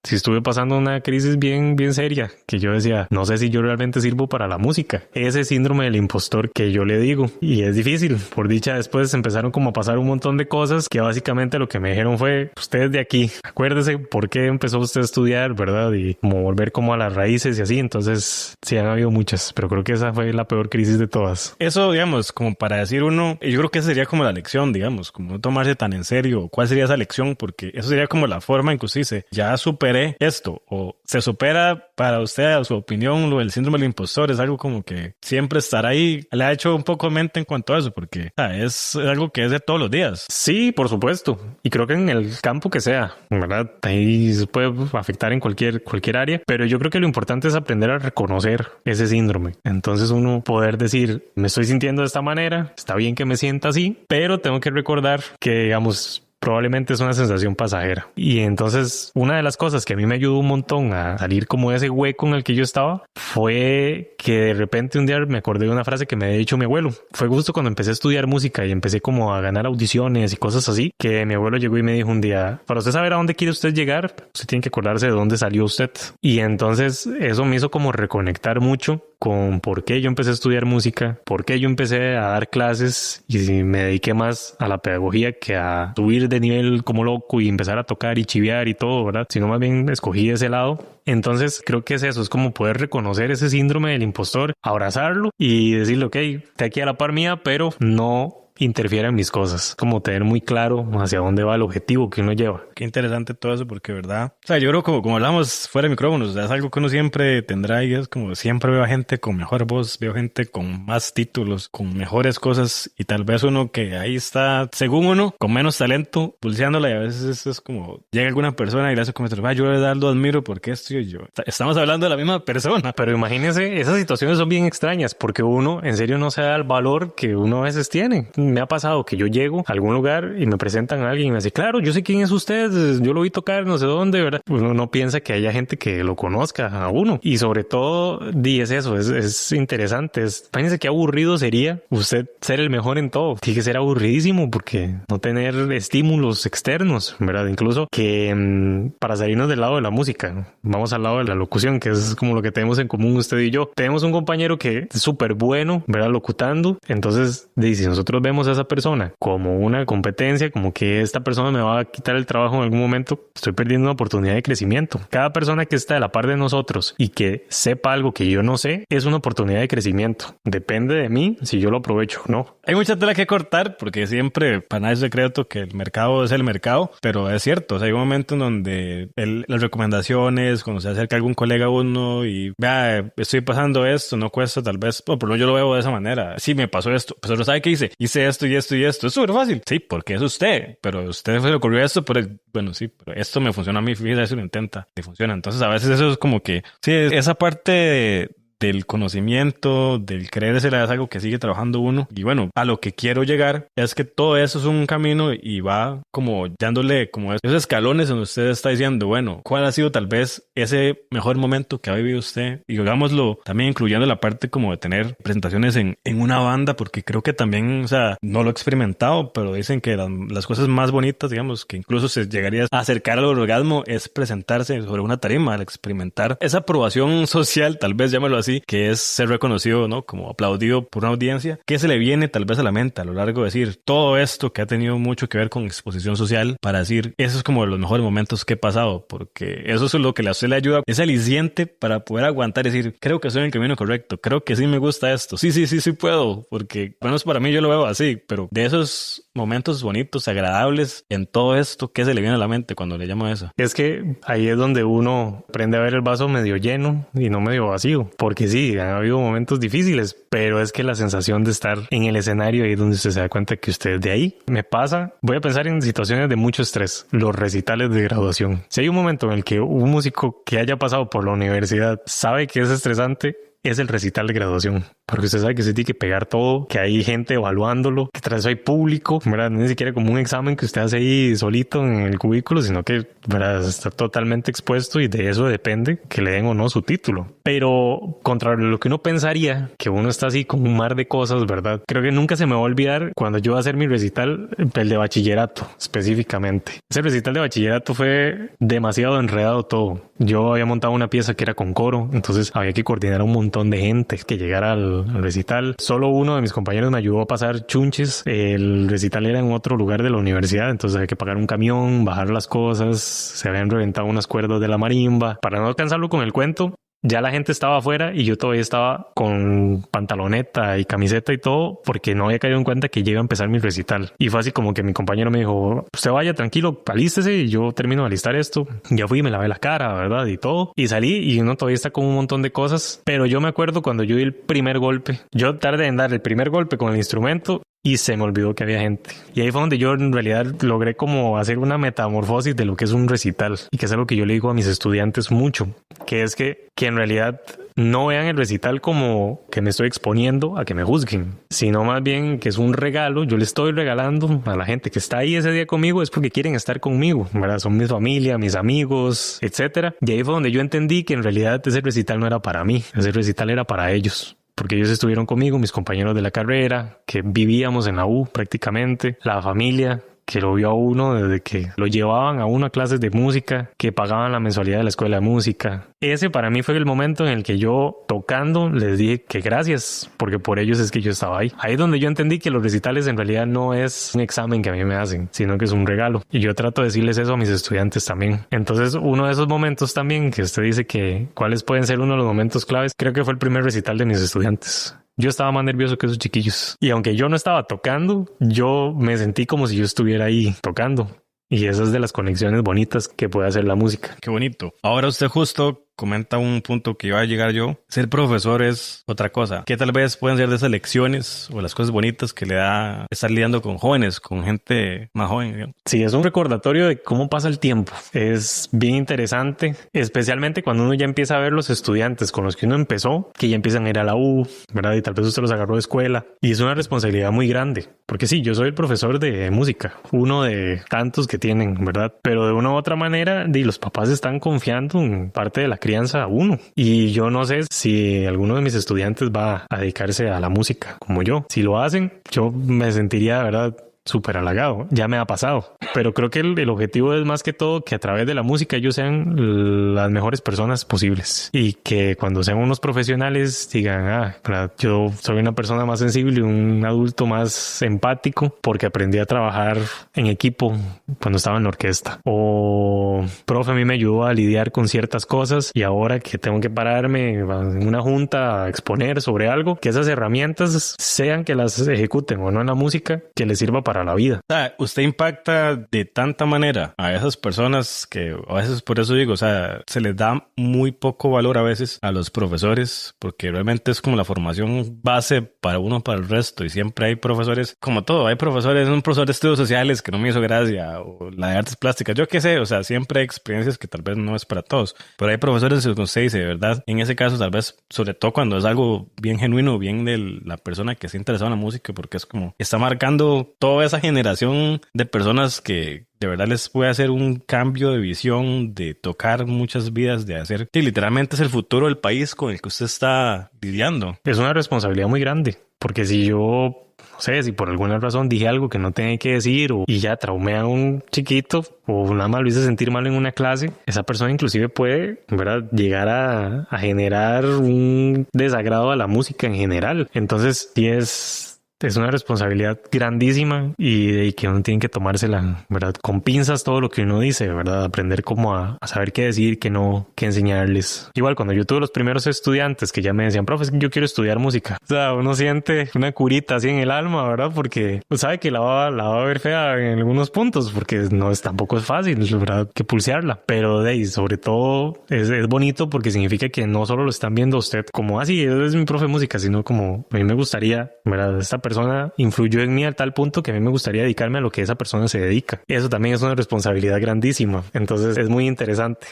sí estuve pasando una crisis bien seria, que yo decía, no sé si yo realmente sirvo para la música. Ese síndrome del impostor que yo le digo. Y es difícil. Por dicha, después empezaron como a pasar un montón de cosas que básicamente lo que me dijeron fue, usted es de aquí. Acuérdese por qué empezó usted a estudiar, ¿verdad? Y como volver como a las raíces y así. Entonces, sí han habido muchas, pero creo que esa fue la peor crisis de todas. Eso, digamos, como para decir uno, yo creo que esa sería como la lección, digamos, como no tomarse tan en serio. ¿Cuál sería esa lección? Porque eso sería como la forma en que usted dice, ya superé esto, o se supera para usted, a su opinión, lo del síndrome del impostor. Es algo como que siempre estar ahí. Le ha hecho un poco mente en cuanto a eso, porque es algo que es de todos los días. Sí, por supuesto. Y creo que en el campo que sea, ¿verdad? Ahí se puede afectar en cualquier área, pero yo creo que lo importante es aprender a reconocer ese síndrome. Entonces uno poder decir, me estoy sintiendo de esta manera, está bien que me sienta así, pero tengo que recordar que, digamos, probablemente es una sensación pasajera. Y entonces una de las cosas que a mí me ayudó un montón a salir como de ese hueco en el que yo estaba fue que de repente un día me acordé de una frase que me había dicho mi abuelo. Fue justo cuando empecé a estudiar música y empecé como a ganar audiciones y cosas así, que mi abuelo llegó y me dijo un día, para usted saber a dónde quiere usted llegar, usted tiene que acordarse de dónde salió usted. Y entonces eso me hizo como reconectar mucho con por qué yo empecé a estudiar música, por qué yo empecé a dar clases y me dediqué más a la pedagogía que a subir de nivel como loco y empezar a tocar y chivear y todo, ¿verdad? Sino más bien escogí ese lado. Entonces creo que es eso, es como poder reconocer ese síndrome del impostor, abrazarlo y decirle, ok, está aquí a la par mía, pero no interfiera en mis cosas. Como tener muy claro hacia dónde va el objetivo que uno lleva. Qué interesante todo eso, porque verdad, o sea, yo creo como hablamos fuera de micrófonos, es algo que uno siempre tendrá y es como siempre veo a gente con mejor voz, veo gente con más títulos, con mejores cosas y tal vez uno que ahí está, según uno, con menos talento, pulseándola y a veces es como llega alguna persona y le hace como, yo de verdad lo admiro porque esto y yo. Estamos hablando de la misma persona. Pero imagínense, esas situaciones son bien extrañas porque uno en serio no se da el valor que uno a veces tiene. Me ha pasado que yo llego a algún lugar y me presentan a alguien y me dice, claro, yo sé quién es usted, yo lo vi tocar no sé dónde, ¿verdad? Uno no piensa que haya gente que lo conozca a uno. Y sobre todo, es eso, es interesante. Imagínense qué aburrido sería usted ser el mejor en todo. Tiene que ser aburridísimo porque no tener estímulos externos, ¿verdad? Incluso que para salirnos del lado de la música, vamos al lado de la locución, que es como lo que tenemos en común usted y yo. Tenemos un compañero que es súper bueno, ¿verdad? Locutando. Entonces, si nosotros vemos a esa persona como una competencia, como que esta persona me va a quitar el trabajo en algún momento, estoy perdiendo una oportunidad de crecimiento. Cada persona que está a la par de nosotros y que sepa algo que yo no sé, es una oportunidad de crecimiento. Depende de mí si yo lo aprovecho o no. Hay mucha tela que cortar porque siempre, para nada es secreto que el mercado es el mercado, pero es cierto, o sea, hay un momento en donde las recomendaciones, cuando se acerca algún colega a uno y vea, estoy pasando esto, no cuesta tal vez, bueno, pero yo lo veo de esa manera. Sí, me pasó esto, pero ¿sabe qué hice? Hice esto y esto y esto. Es súper fácil. Sí, porque es usted, pero a usted se le ocurrió esto, pero bueno, sí, pero esto me funciona a mí, fíjate, eso lo intenta, le funciona. Entonces a veces eso es como que, sí, esa parte del conocimiento, del creérsela es algo que sigue trabajando uno. Y bueno, a lo que quiero llegar es que todo eso es un camino y va como dándole como esos escalones donde usted está diciendo, bueno, ¿cuál ha sido tal vez ese mejor momento que ha vivido usted? Y digámoslo, también incluyendo la parte como de tener presentaciones en una banda, porque creo que también, o sea, no lo he experimentado, pero dicen que las cosas más bonitas, digamos, que incluso se llegaría a acercar al orgasmo es presentarse sobre una tarima, al experimentar esa aprobación social, tal vez llámalo así, que es ser reconocido, ¿no? Como aplaudido por una audiencia. ¿Qué se le viene tal vez a la mente a lo largo de decir todo esto que ha tenido mucho que ver con exposición social para decir, eso es como los mejores momentos que he pasado? Porque eso es lo que a usted le ayuda, es aliciente para poder aguantar y decir, creo que estoy en el camino correcto, creo que sí me gusta esto, sí puedo, porque al menos para mí yo lo veo así, pero de esos momentos bonitos, agradables en todo esto, ¿qué se le viene a la mente cuando le llamo eso? Es que ahí es donde uno aprende a ver el vaso medio lleno y no medio vacío, porque sí, han habido momentos difíciles, pero es que la sensación de estar en el escenario ahí es donde usted se da cuenta que usted es de ahí. Me pasa, voy a pensar en situaciones de mucho estrés, los recitales de graduación. Si hay un momento en el que un músico que haya pasado por la universidad sabe que es estresante, es el recital de graduación. Porque usted sabe que se tiene que pegar todo, que hay gente evaluándolo, que tras eso hay público, ¿verdad? Ni siquiera como un examen que usted hace ahí solito en el cubículo, sino que, ¿verdad?, está totalmente expuesto y de eso depende que le den o no su título. Pero, contrario a lo que uno pensaría, que uno está así con un mar de cosas, ¿verdad? Creo que nunca se me va a olvidar cuando yo iba a hacer mi recital, el de bachillerato, específicamente. Ese recital de bachillerato fue demasiado enredado todo. Yo había montado una pieza que era con coro, entonces había que coordinar a un montón de gente que llegara al recital. Solo uno de mis compañeros me ayudó a pasar chunches. El recital era en otro lugar de la universidad, entonces había que pagar un camión, bajar las cosas, se habían reventado unas cuerdas de la marimba. Para no alcanzarlo con el cuento, ya la gente estaba afuera y yo todavía estaba con pantaloneta y camiseta y todo porque no había caído en cuenta que ya iba a empezar mi recital. Y fue así como que mi compañero me dijo, usted vaya tranquilo, alístese y yo termino de alistar esto. Ya fui y me lavé la cara, ¿verdad? Y todo. Y salí y uno todavía está con un montón de cosas. Pero yo me acuerdo cuando yo di el primer golpe. Yo tardé en dar el primer golpe con el instrumento y se me olvidó que había gente. Y ahí fue donde yo en realidad logré como hacer una metamorfosis de lo que es un recital. Y que es algo que yo le digo a mis estudiantes mucho. Que es que en realidad no vean el recital como que me estoy exponiendo a que me juzguen, sino más bien que es un regalo. Yo le estoy regalando a la gente que está ahí ese día conmigo es porque quieren estar conmigo, ¿verdad? Son mi familia, mis amigos, etcétera. Y ahí fue donde yo entendí que en realidad ese recital no era para mí, ese recital era para ellos. Porque ellos estuvieron conmigo, mis compañeros de la carrera, que vivíamos en la U prácticamente, la familia que lo vio a uno desde que lo llevaban a uno a clases de música, que pagaban la mensualidad de la escuela de música. Ese para mí fue el momento en el que yo, tocando, les dije que gracias, porque por ellos es que yo estaba ahí. Ahí es donde yo entendí que los recitales en realidad no es un examen que a mí me hacen, sino que es un regalo. Y yo trato de decirles eso a mis estudiantes también. Entonces, uno de esos momentos también que usted dice que cuáles pueden ser uno de los momentos claves, creo que fue el primer recital de mis estudiantes. Yo estaba más nervioso que esos chiquillos. Y aunque yo no estaba tocando, yo me sentí como si yo estuviera ahí tocando. Y esas de las conexiones bonitas que puede hacer la música. Qué bonito. Ahora usted justo comenta un punto que iba a llegar yo. Ser profesor es otra cosa. Que tal vez pueden ser de esas lecciones o las cosas bonitas que le da estar lidiando con jóvenes, con gente más joven, digamos. Sí, es un recordatorio de cómo pasa el tiempo. Es bien interesante, especialmente cuando uno ya empieza a ver los estudiantes con los que uno empezó, que ya empiezan a ir a la U, ¿verdad? Y tal vez usted los agarró de escuela. Y es una responsabilidad muy grande. Porque sí, yo soy el profesor de música, uno de tantos que tienen, ¿verdad? Pero de una u otra manera, los papás están confiando en parte de la crianza a uno. Y yo no sé si alguno de mis estudiantes va a dedicarse a la música como yo. Si lo hacen, yo me sentiría, ¿verdad?, súper halagado. Ya me ha pasado. Pero creo que el objetivo es más que todo que a través de la música ellos sean las mejores personas posibles. Y que cuando sean unos profesionales digan, ¿verdad?, yo soy una persona más sensible, un adulto más empático porque aprendí a trabajar en equipo cuando estaba en la orquesta. O, profe, a mí me ayudó a lidiar con ciertas cosas y ahora que tengo que pararme en una junta a exponer sobre algo, que esas herramientas sean que las ejecuten o no en la música, que les sirva para la vida. O sea, usted impacta de tanta manera a esas personas que a veces, por eso digo, o sea, se les da muy poco valor a veces a los profesores, porque realmente es como la formación base para uno, para el resto, y siempre hay profesores, como todo, hay profesores, un profesor de estudios sociales que no me hizo gracia, o la de artes plásticas, yo qué sé, o sea, siempre hay experiencias que tal vez no es para todos, pero hay profesores que usted dice, ¿verdad? En ese caso, tal vez, sobre todo cuando es algo bien genuino, bien de la persona que está interesada en la música, porque es como, está marcando toda esa generación de personas que de verdad les puede hacer un cambio de visión, de tocar muchas vidas, de hacer que literalmente es el futuro del país con el que usted está lidiando. Es una responsabilidad muy grande, porque si yo, no sé, si por alguna razón dije algo que no tenía que decir y ya traumé a un chiquito o nada más lo hice sentir mal en una clase, esa persona inclusive puede, ¿verdad?, llegar a generar un desagrado a la música en general. Entonces, sí es una responsabilidad grandísima y que uno tiene que tomársela, ¿verdad?, con pinzas todo lo que uno dice, ¿verdad? Aprender cómo a saber qué decir, qué no, qué enseñarles. Igual cuando yo tuve los primeros estudiantes que ya me decían, profe, yo quiero estudiar música. O sea, uno siente una curita así en el alma, ¿verdad? Porque sabe que la va a ver fea en algunos puntos, porque tampoco es fácil, ¿verdad?, que pulsearla. Pero sobre todo es bonito porque significa que no solo lo están viendo a usted como, él es mi profe de música, sino como a mí me gustaría, ¿verdad?, esta persona influyó en mí a tal punto que a mí me gustaría dedicarme a lo que esa persona se dedica. Y eso también es una responsabilidad grandísima. Entonces es muy interesante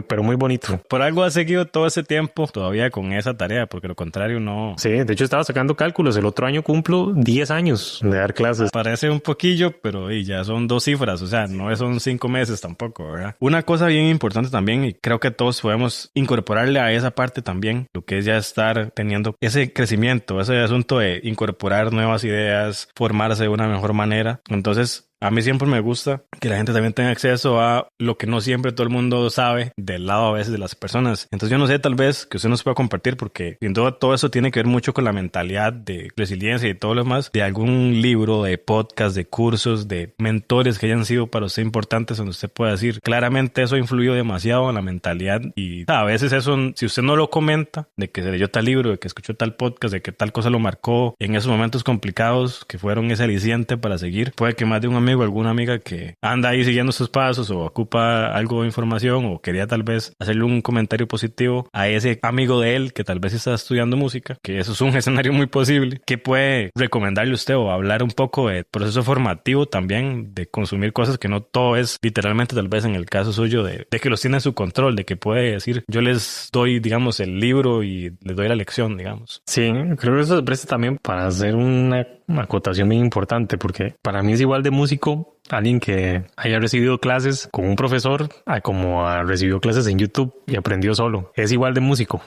pero muy bonito. Por algo ha seguido todo ese tiempo todavía con esa tarea, porque lo contrario no. Sí, de hecho estaba sacando cálculos. El otro año cumplo 10 años de dar clases. Parece un poquillo, pero ya son 2 cifras. O sea, no son 5 meses tampoco, ¿verdad? Una cosa bien importante también, y creo que todos podemos incorporarle a esa parte también, lo que es ya estar teniendo ese crecimiento, ese asunto de incorporar nuevas ideas, formarse de una mejor manera. Entonces, a mí siempre me gusta que la gente también tenga acceso a lo que no siempre todo el mundo sabe del lado a veces de las personas. Entonces yo no sé, tal vez que usted nos pueda compartir, porque sin duda todo eso tiene que ver mucho con la mentalidad de resiliencia y todo lo demás, de algún libro, de podcast, de cursos, de mentores que hayan sido para usted importantes, donde usted pueda decir, claramente eso influyó demasiado en la mentalidad. Y a veces eso, si usted no lo comenta, de que se leyó tal libro, de que escuchó tal podcast, de que tal cosa lo marcó en esos momentos complicados que fueron ese aliciente para seguir, puede que más de un amigo o alguna amiga que anda ahí siguiendo sus pasos o ocupa algo de información o quería tal vez hacerle un comentario positivo a ese amigo de él que tal vez está estudiando música, que eso es un escenario muy posible, ¿qué puede recomendarle usted o hablar un poco del proceso formativo también de consumir cosas que no todo es literalmente, tal vez en el caso suyo, de que los tiene en su control, de que puede decir, yo les doy, digamos, el libro y les doy la lección, digamos? Sí, creo que eso se presta también para hacer una acotación bien importante, porque para mí es igual de músico alguien que haya recibido clases con un profesor a como recibió clases en YouTube y aprendió solo. Es igual de músico,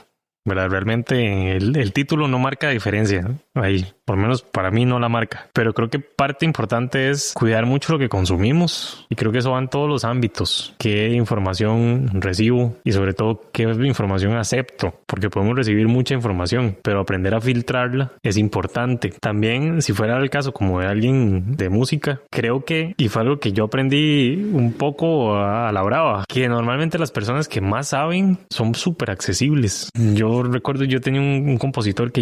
¿verdad? Realmente el título no marca diferencia, ¿no? Ahí, por lo menos para mí no la marca. Pero creo que parte importante es cuidar mucho lo que consumimos, y creo que eso va en todos los ámbitos. ¿Qué información recibo? Y sobre todo, ¿qué información acepto? Porque podemos recibir mucha información, pero aprender a filtrarla es importante. También, si fuera el caso como de alguien de música, creo que, y fue algo que yo aprendí un poco a la brava, que normalmente las personas que más saben son súper accesibles. Yo Yo recuerdo, yo tenía un compositor que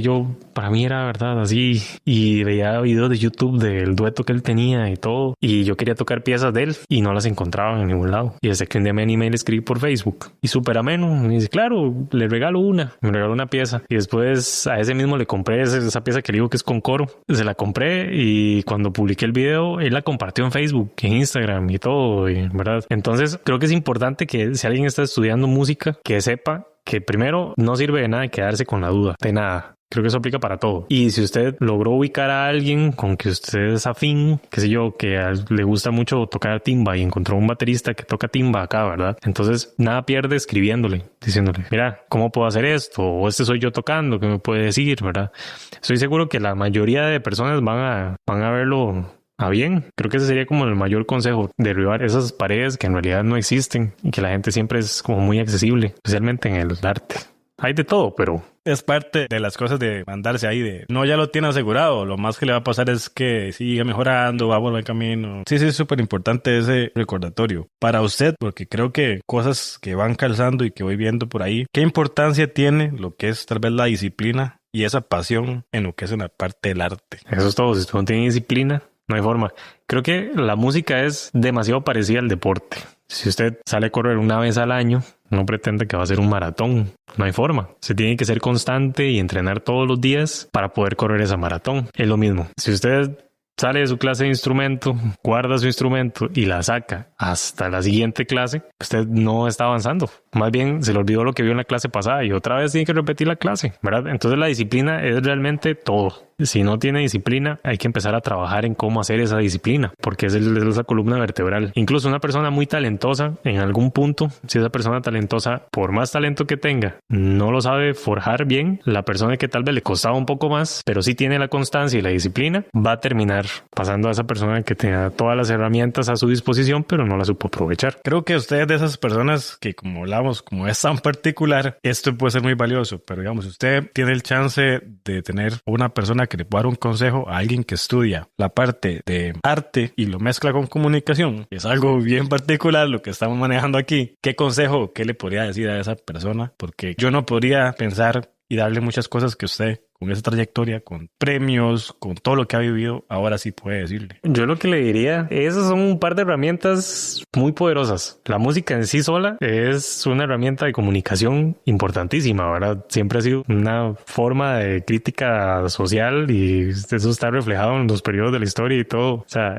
para mí era verdad así, y veía videos de YouTube del dueto que él tenía y todo, y yo quería tocar piezas de él y no las encontraba en ningún lado. Y desde que un día me animé y le escribí por Facebook, y súper ameno, me dice, claro, le regalo me regaló una pieza, y después a ese mismo le compré esa pieza que le digo que es con coro, se la compré, y cuando publiqué el video, él la compartió en Facebook, en Instagram y todo, y, ¿verdad? Entonces creo que es importante que si alguien está estudiando música, que sepa que primero no sirve de nada quedarse con la duda, de nada. Creo que eso aplica para todo. Y si usted logró ubicar a alguien con que usted es afín, qué sé yo, que le gusta mucho tocar timba y encontró un baterista que toca timba acá, ¿verdad? Entonces nada pierde escribiéndole, diciéndole, mira, ¿cómo puedo hacer esto? O este soy yo tocando, ¿qué me puede decir? ¿Verdad? Estoy seguro que la mayoría de personas van a verlo a bien. Creo que ese sería como el mayor consejo, derribar esas paredes que en realidad no existen y que la gente siempre es como muy accesible, especialmente en el arte. Hay de todo, pero es parte de las cosas de mandarse ahí de no, ya lo tiene asegurado, lo más que le va a pasar es que siga mejorando, va por el camino. Sí, es súper importante ese recordatorio para usted, porque creo que cosas que van calzando y que voy viendo por ahí, ¿qué importancia tiene lo que es tal vez la disciplina y esa pasión en lo que es una parte del arte? Eso es todo. Si usted no tiene disciplina, no hay forma. Creo que la música es demasiado parecida al deporte. Si usted sale a correr una vez al año, no pretende que va a ser un maratón. No hay forma. Se tiene que ser constante y entrenar todos los días para poder correr esa maratón. Es lo mismo. Si usted sale de su clase de instrumento, guarda su instrumento y la saca hasta la siguiente clase, usted no está avanzando. Más bien se le olvidó lo que vio en la clase pasada y otra vez tiene que repetir la clase, ¿verdad? Entonces la disciplina es realmente todo. Si no tiene disciplina, hay que empezar a trabajar en cómo hacer esa disciplina, porque es esa columna vertebral. Incluso una persona muy talentosa, en algún punto, si esa persona talentosa, por más talento que tenga, no lo sabe forjar bien, la persona que tal vez le costaba un poco más, pero sí tiene la constancia y la disciplina, va a terminar pasando a esa persona que tenía todas las herramientas a su disposición, pero no la supo aprovechar. Creo que usted es de esas personas que, como hablamos, como es tan particular, esto puede ser muy valioso, pero digamos, usted tiene el chance de tener una persona que le pueda dar un consejo a alguien que estudia la parte de arte y lo mezcla con comunicación, es algo bien particular lo que estamos manejando aquí. ¿Qué consejo, qué le podría decir a esa persona? Porque yo no podría pensar y darle muchas cosas que usted, con esa trayectoria, con premios, con todo lo que ha vivido, ahora sí puede decirle. Yo lo que le diría, esas son un par de herramientas muy poderosas. La música en sí sola es una herramienta de comunicación importantísima, ¿verdad? Siempre ha sido una forma de crítica social y eso está reflejado en los periodos de la historia y todo. O sea,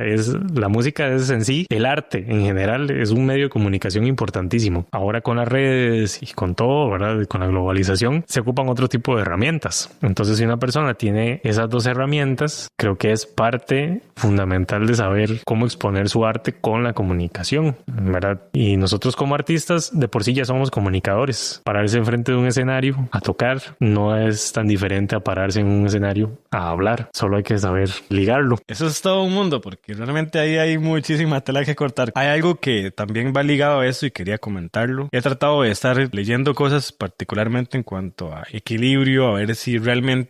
la música es en sí, el arte en general es un medio de comunicación importantísimo. Ahora con las redes y con todo, ¿verdad? Y con la globalización se ocupan otro tipo de herramientas. Entonces, si una persona tiene esas dos herramientas, creo que es parte fundamental de saber cómo exponer su arte con la comunicación, ¿verdad? Y nosotros como artistas de por sí ya somos comunicadores. Pararse enfrente de un escenario a tocar no es tan diferente a pararse en un escenario a hablar. Solo hay que saber ligarlo. Eso es todo un mundo, porque realmente ahí hay muchísima tela que cortar. Hay algo que también va ligado a eso y quería comentarlo. He tratado de estar leyendo cosas particularmente en cuanto a equilibrio, a ver si realmente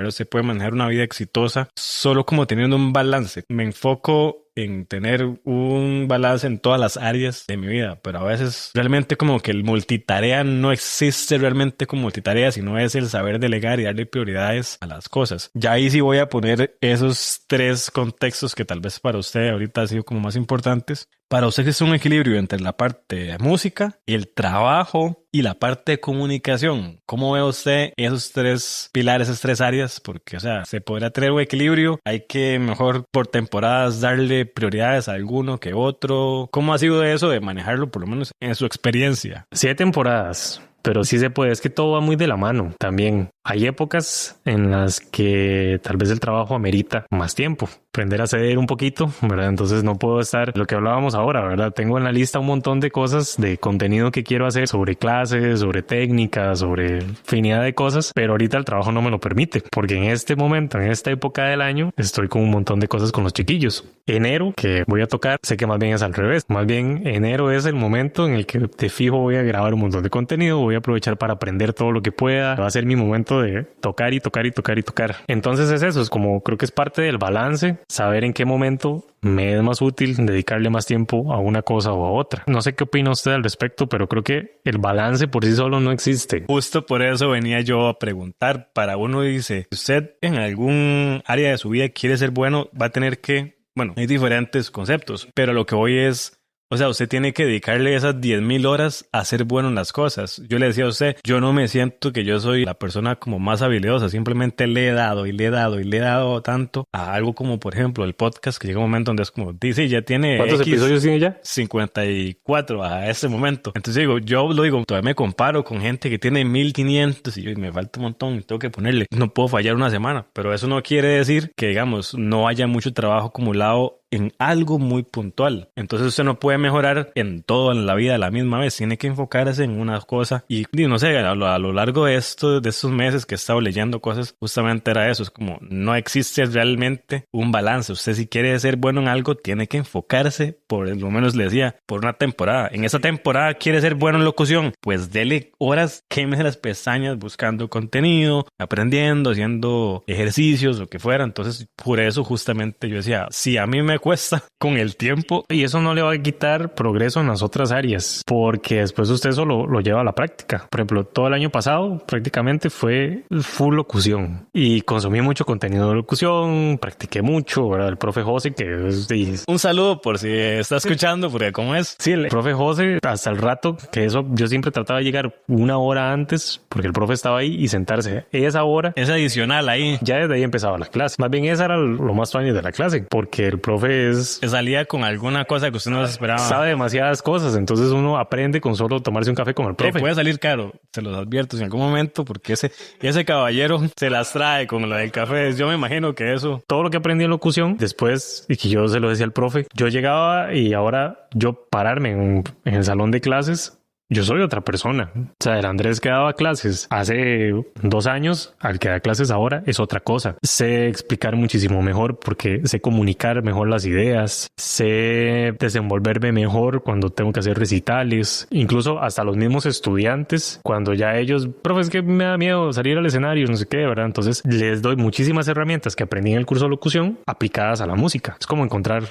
se puede manejar una vida exitosa solo como teniendo un balance. Me enfoco en tener un balance en todas las áreas de mi vida, pero a veces realmente como que el multitarea no existe realmente como multitarea, sino es el saber delegar y darle prioridades a las cosas. Ya ahí sí voy a poner esos tres contextos que tal vez para usted ahorita han sido como más importantes. Para usted es un equilibrio entre la parte de música, el trabajo y la parte de comunicación. ¿Cómo ve usted esos tres pilares, esas tres áreas? Porque, o sea, se podrá tener un equilibrio. Hay que mejor por temporadas darle prioridades a alguno que otro. ¿Cómo ha sido eso de manejarlo, por lo menos en su experiencia? 7 temporadas. Pero sí se puede, es que todo va muy de la mano también. Hay épocas en las que tal vez el trabajo amerita más tiempo, aprender a ceder un poquito, ¿verdad? Entonces no puedo estar, lo que hablábamos ahora, ¿verdad? Tengo en la lista un montón de cosas de contenido que quiero hacer sobre clases, sobre técnicas, sobre infinidad de cosas, pero ahorita el trabajo no me lo permite, porque en este momento, en esta época del año, estoy con un montón de cosas con los chiquillos. Enero, que voy a tocar, sé que más bien es al revés. Más bien enero es el momento en el que de fijo voy a grabar un montón de contenido, voy a aprovechar para aprender todo lo que pueda. Va a ser mi momento de tocar y tocar y tocar y tocar. Entonces es eso, es como creo que es parte del balance saber en qué momento me es más útil dedicarle más tiempo a una cosa o a otra. No sé qué opina usted al respecto, pero creo que el balance por sí solo no existe. Justo por eso venía yo a preguntar. Para uno dice, usted en algún área de su vida quiere ser bueno, va a tener que, bueno, hay diferentes conceptos, pero lo que voy es, o sea, usted tiene que dedicarle esas 10,000 horas a ser bueno en las cosas. Yo le decía a usted, yo no me siento que yo soy la persona como más habilidosa. Simplemente le he dado y le he dado y le he dado tanto a algo como, por ejemplo, el podcast, que llega un momento donde es como, dice, ya tiene ¿Cuántos episodios tiene ya? 54 a ese momento. Entonces digo, yo lo digo, todavía me comparo con gente que tiene 1,500 y yo me falta un montón y tengo que ponerle. No puedo fallar una semana, pero eso no quiere decir que, digamos, no haya mucho trabajo acumulado en algo muy puntual. Entonces usted no puede mejorar en todo en la vida a la misma vez. Tiene que enfocarse en una cosa. Y no sé, a lo largo de estos meses que he estado leyendo cosas, justamente era eso. Es como no existe realmente un balance. Usted si quiere ser bueno en algo, tiene que enfocarse, por lo menos le decía, por una temporada. En esa temporada quiere ser bueno en locución, pues dele horas, quémese las pestañas buscando contenido, aprendiendo, haciendo ejercicios, lo que fuera. Entonces, por eso justamente yo decía, si a mí me cuesta con el tiempo, y eso no le va a quitar progreso en las otras áreas, porque después usted eso lo lleva a la práctica. Por ejemplo, todo el año pasado prácticamente fue full locución y consumí mucho contenido de locución, practiqué mucho, ¿verdad? El profe José, que es... Un saludo por si está escuchando, porque ¿cómo es? Sí, el profe José, hasta el rato, que eso yo siempre trataba de llegar una hora antes, porque el profe estaba ahí y sentarse esa hora. Es adicional ahí. Ya desde ahí empezaba la clase. Más bien esa era lo más funny de la clase, porque el profe salía con alguna cosa que usted no se esperaba. Sabe demasiadas cosas, entonces uno aprende con solo tomarse un café con el profe. Puede salir caro, se los advierto en algún momento, porque ese caballero se las trae con lo del café. Yo me imagino que eso... Todo lo que aprendí en locución, después, y que yo se lo decía al profe, yo llegaba y ahora yo pararme en el salón de clases... Yo soy otra persona. O sea, el Andrés que daba clases hace 2 años, al que da clases ahora, es otra cosa. Sé explicar muchísimo mejor porque sé comunicar mejor las ideas, sé desenvolverme mejor cuando tengo que hacer recitales. Incluso hasta los mismos estudiantes, cuando ya ellos, profe, es que me da miedo salir al escenario, no sé qué, ¿verdad? Entonces les doy muchísimas herramientas que aprendí en el curso de locución aplicadas a la música. Es como encontrar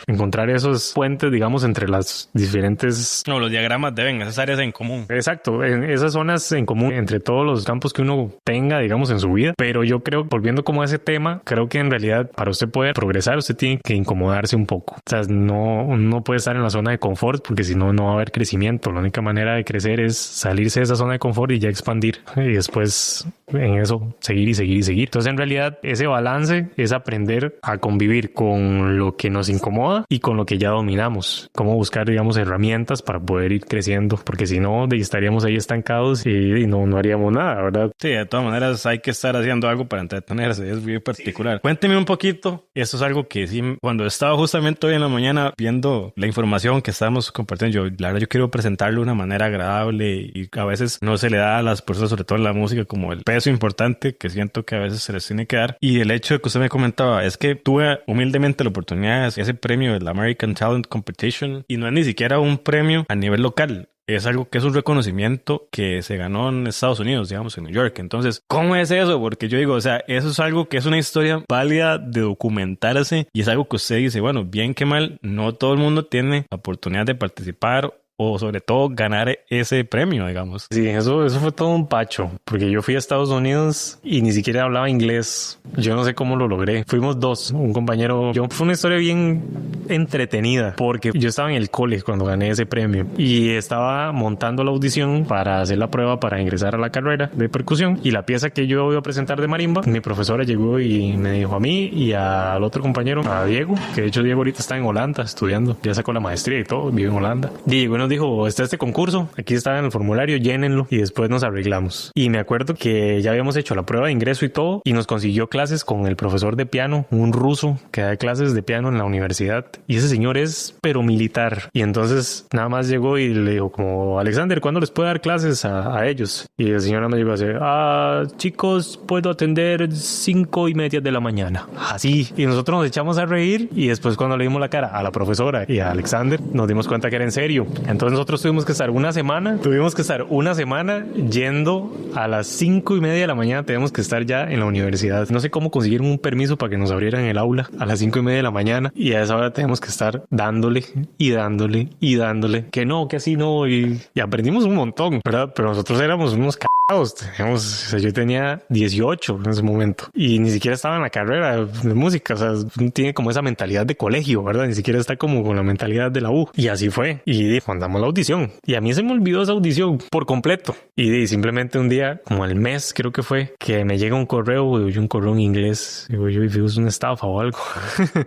esos puentes, digamos, entre las diferentes... No, los diagramas deben, esas áreas en común. Exacto, en esas zonas en común entre todos los campos que uno tenga, digamos, en su vida. Pero yo creo, volviendo como a ese tema, creo que en realidad para usted poder progresar, usted tiene que incomodarse un poco. O sea, no puede estar en la zona de confort porque si no, no va a haber crecimiento. La única manera de crecer es salirse de esa zona de confort y ya expandir. Y después en eso seguir y seguir y seguir. Entonces, en realidad, ese balance es aprender a convivir con lo que nos incomoda y con lo que ya dominamos. Cómo buscar, digamos, herramientas para poder ir creciendo, porque si no, estaríamos ahí estancados y no haríamos nada, ¿verdad? Sí, de todas maneras hay que estar haciendo algo para entretenerse, es muy particular. Cuénteme un poquito, esto es algo que sí, cuando estaba justamente hoy en la mañana viendo la información que estábamos compartiendo, la verdad yo quiero presentarlo de una manera agradable y a veces no se le da a las personas, sobre todo en la música, como el peso importante que siento que a veces se les tiene que dar. Y el hecho de que usted me comentaba es que tuve humildemente la oportunidad de hacer ese premio del American Talent Competition y no es ni siquiera un premio a nivel local. Es algo que es un reconocimiento que se ganó en Estados Unidos, digamos, en New York. Entonces, ¿cómo es eso? Porque yo digo, o sea, eso es algo que es una historia válida de documentarse y es algo que usted dice, bueno, bien que mal, no todo el mundo tiene la oportunidad de participar o sobre todo ganar ese premio, digamos. Sí, eso fue todo un pacho, porque yo fui a Estados Unidos y ni siquiera hablaba inglés. Yo no sé cómo lo logré. Fuimos 2, un compañero. Fue una historia bien entretenida, porque yo estaba en el cole cuando gané ese premio y estaba montando la audición para hacer la prueba para ingresar a la carrera de percusión, y la pieza que yo iba a presentar de marimba, mi profesora llegó y me dijo a mí y al otro compañero, a Diego, que de hecho Diego ahorita está en Holanda estudiando, ya sacó la maestría y todo, vive en Holanda. Diego nos dijo, está este concurso, aquí está en el formulario, llénenlo y después nos arreglamos. Y me acuerdo que ya habíamos hecho la prueba de ingreso y todo, y nos consiguió clases con el profesor de piano, un ruso que da clases de piano en la universidad, y ese señor es pero militar. Y entonces nada más llegó y le dijo como, Alexander, ¿cuándo les puedo dar clases a ellos? Y el señor nada más llegó así, chicos, puedo atender 5:30 de la mañana. Así. Y nosotros nos echamos a reír, y después cuando le dimos la cara a la profesora y a Alexander, nos dimos cuenta que era en serio. Entonces Entonces nosotros tuvimos que estar una semana yendo a las 5:30 de la mañana, tenemos que estar ya en la universidad. No sé cómo consiguieron un permiso para que nos abrieran el aula a las 5:30 de la mañana, y a esa hora tenemos que estar dándole, que no, que así no, y aprendimos un montón, ¿verdad? Pero nosotros éramos unos teníamos, o sea, yo tenía 18 en ese momento y ni siquiera estaba en la carrera de música, o sea, tiene como esa mentalidad de colegio, ¿verdad? Ni siquiera está como con la mentalidad de la U. Y así fue. Y mandamos la audición. Y a mí se me olvidó esa audición por completo. Y simplemente un día, como al mes creo que fue, que me llega un correo en inglés. Digo yo, es una estafa o algo.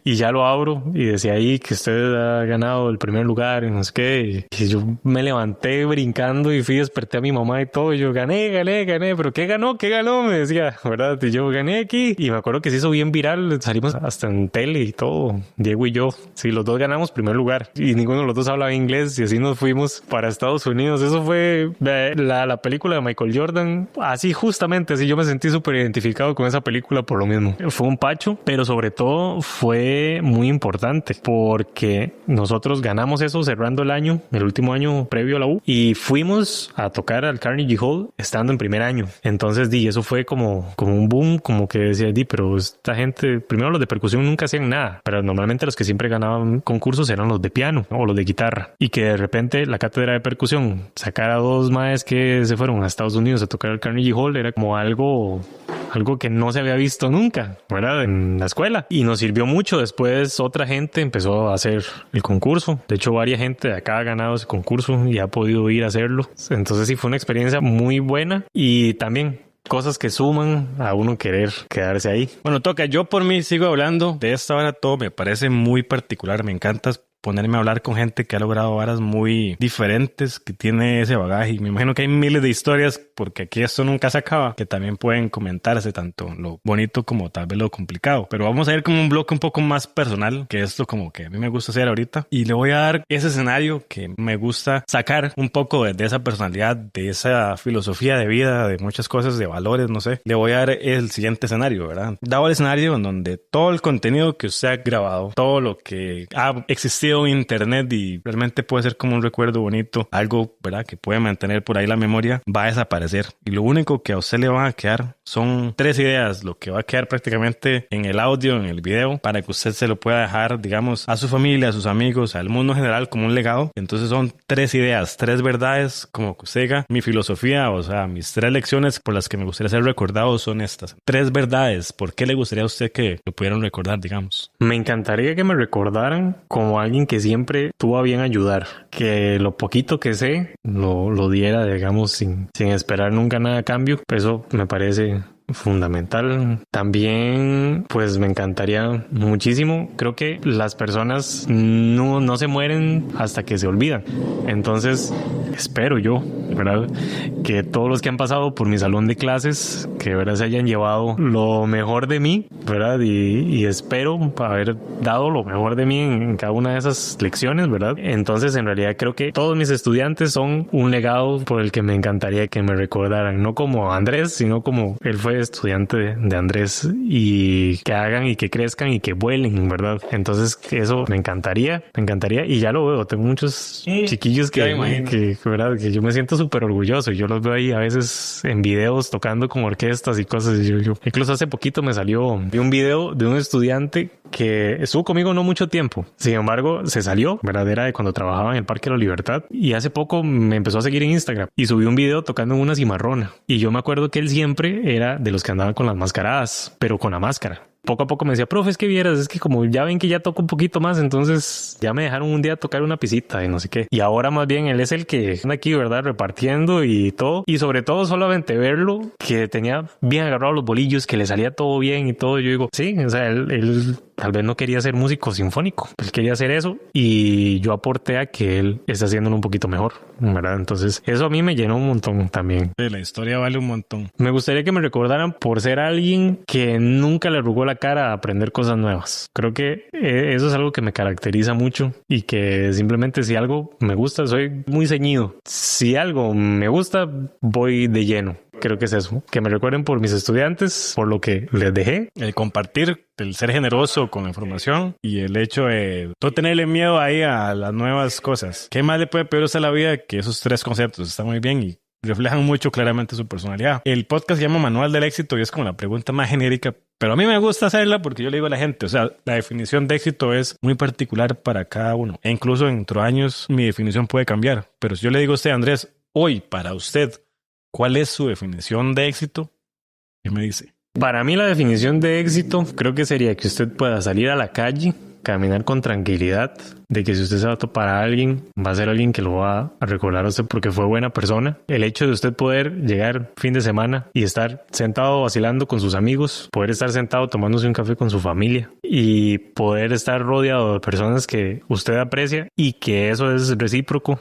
Y ya lo abro y decía ahí que usted ha ganado el primer lugar y no sé qué. Y yo me levanté brincando y desperté a mi mamá y todo. Y yo gané, pero ¿qué ganó? Me decía, ¿verdad? Y yo gané aquí. Y me acuerdo que se hizo bien viral. Salimos hasta en tele y todo. Diego y yo. Sí, los dos ganamos primer lugar. Y ninguno de los dos hablaba inglés. Y así nos fuimos para Estados Unidos. Eso fue la película de Michael Jordan. Así, justamente así. Yo me sentí súper identificado con esa película por lo mismo. Fue un pacho, pero sobre todo fue muy importante porque nosotros ganamos eso cerrando el año, el último año previo a la U. Y fuimos a tocar al Carnegie Hall estando en primer año. Entonces, eso fue como un boom, como que decía, pero esta gente, primero los de percusión nunca hacían nada, pero normalmente los que siempre ganaban concursos eran los de piano, ¿no? O los de guitarra. Y que de repente la cátedra de percusión sacara 2 maes que se fueron a Estados Unidos a tocar el Carnegie Hall era como algo que no se había visto nunca, ¿verdad? En la escuela. Y nos sirvió mucho. Después otra gente empezó a hacer el concurso. De hecho, varias gente de acá ha ganado ese concurso y ha podido ir a hacerlo. Entonces sí fue una experiencia muy buena y también cosas que suman a uno querer quedarse ahí. Bueno, toca, yo por mí sigo hablando de esta hora, todo me parece muy particular, me encanta ponerme a hablar con gente que ha logrado varas muy diferentes, que tiene ese bagaje. Y me imagino que hay miles de historias, porque aquí esto nunca se acaba, que también pueden comentarse, tanto lo bonito como tal vez lo complicado. Pero vamos a ir como un bloque un poco más personal, que esto como que a mí me gusta hacer ahorita. Y le voy a dar ese escenario que me gusta sacar un poco de esa personalidad, de esa filosofía de vida, de muchas cosas, de valores, no sé. Le voy a dar el siguiente escenario, ¿verdad? Dado el escenario en donde todo el contenido que usted ha grabado, todo lo que ha existido en internet y realmente puede ser como un recuerdo bonito, algo, ¿verdad?, que puede mantener por ahí la memoria, va a desaparecer. Y lo único que a usted le van a quedar son 3 ideas, lo que va a quedar prácticamente en el audio, en el video, para que usted se lo pueda dejar, digamos, a su familia, a sus amigos, al mundo en general como un legado. Entonces son 3 ideas, 3 verdades, como que usted diga, mi filosofía, o sea, mis 3 lecciones por las que me gustaría ser recordado son estas. 3 verdades, ¿por qué le gustaría a usted que lo pudieran recordar, digamos? Me encantaría que me recordaran como alguien que siempre tuvo a bien ayudar, que lo poquito que sé lo diera, digamos, sin esperar nunca nada a cambio. Eso me parece fundamental. También pues me encantaría muchísimo, creo que las personas no se mueren hasta que se olvidan. Entonces espero yo, ¿verdad?, que todos los que han pasado por mi salón de clases, que verdad se hayan llevado lo mejor de mí, ¿verdad? Y espero haber dado lo mejor de mí en cada una de esas lecciones, ¿verdad? Entonces en realidad creo que todos mis estudiantes son un legado por el que me encantaría que me recordaran, no como Andrés, sino como él fue estudiante de Andrés, y que hagan y que crezcan y que vuelen, ¿verdad? Entonces eso me encantaría y ya lo veo, tengo muchos chiquillos que ¿verdad?, que yo me siento súper orgulloso, y yo los veo ahí a veces en videos tocando con orquestas y cosas, y yo incluso hace poquito me salió un video de un estudiante que estuvo conmigo no mucho tiempo, sin embargo se salió, ¿verdad?, era de cuando trabajaba en el Parque de la Libertad, y hace poco me empezó a seguir en Instagram y subió un video tocando en una cimarrona, y yo me acuerdo que él siempre era de los que andaban con las mascaradas, pero con la máscara. Poco a poco me decía, profe, es que vieras, es que como ya ven que ya toco un poquito más, entonces ya me dejaron un día tocar una pisita y no sé qué. Y ahora más bien él es el que anda aquí, ¿verdad?, repartiendo y todo. Y sobre todo solamente verlo, que tenía bien agarrados los bolillos, que le salía todo bien y todo. Yo digo, sí, o sea, él tal vez no quería ser músico sinfónico, él quería hacer eso, y yo aporté a que él está haciéndolo un poquito mejor, ¿verdad? Entonces eso a mí me llenó un montón también. Sí, la historia vale un montón. Me gustaría que me recordaran por ser alguien que nunca le arrugó la cara a aprender cosas nuevas. Creo que eso es algo que me caracteriza mucho, y que simplemente si algo me gusta, soy muy ceñido. Si algo me gusta, voy de lleno. creo que es eso. Que me recuerden por mis estudiantes, por lo que les dejé. El compartir, el ser generoso con la información y el hecho de no tenerle miedo ahí a las nuevas cosas. ¿Qué más le puede pedir usted a la vida que esos tres conceptos? Está muy bien y reflejan mucho claramente su personalidad. El podcast se llama Manual del Éxito y es como la pregunta más genérica, pero a mí me gusta hacerla porque yo le digo a la gente, o sea, la definición de éxito es muy particular para cada uno. E incluso dentro de años mi definición puede cambiar. Pero si yo le digo a usted, Andrés, hoy para usted, ¿cuál es su definición de éxito? ¿Qué me dice? Para mí la definición de éxito creo que sería que usted pueda salir a la calle, caminar con tranquilidad, de que si usted se va a topar a alguien, va a ser alguien que lo va a recordar a usted porque fue buena persona. El hecho de usted poder llegar fin de semana y estar sentado vacilando con sus amigos, poder estar sentado tomándose un café con su familia y poder estar rodeado de personas que usted aprecia y que eso es recíproco.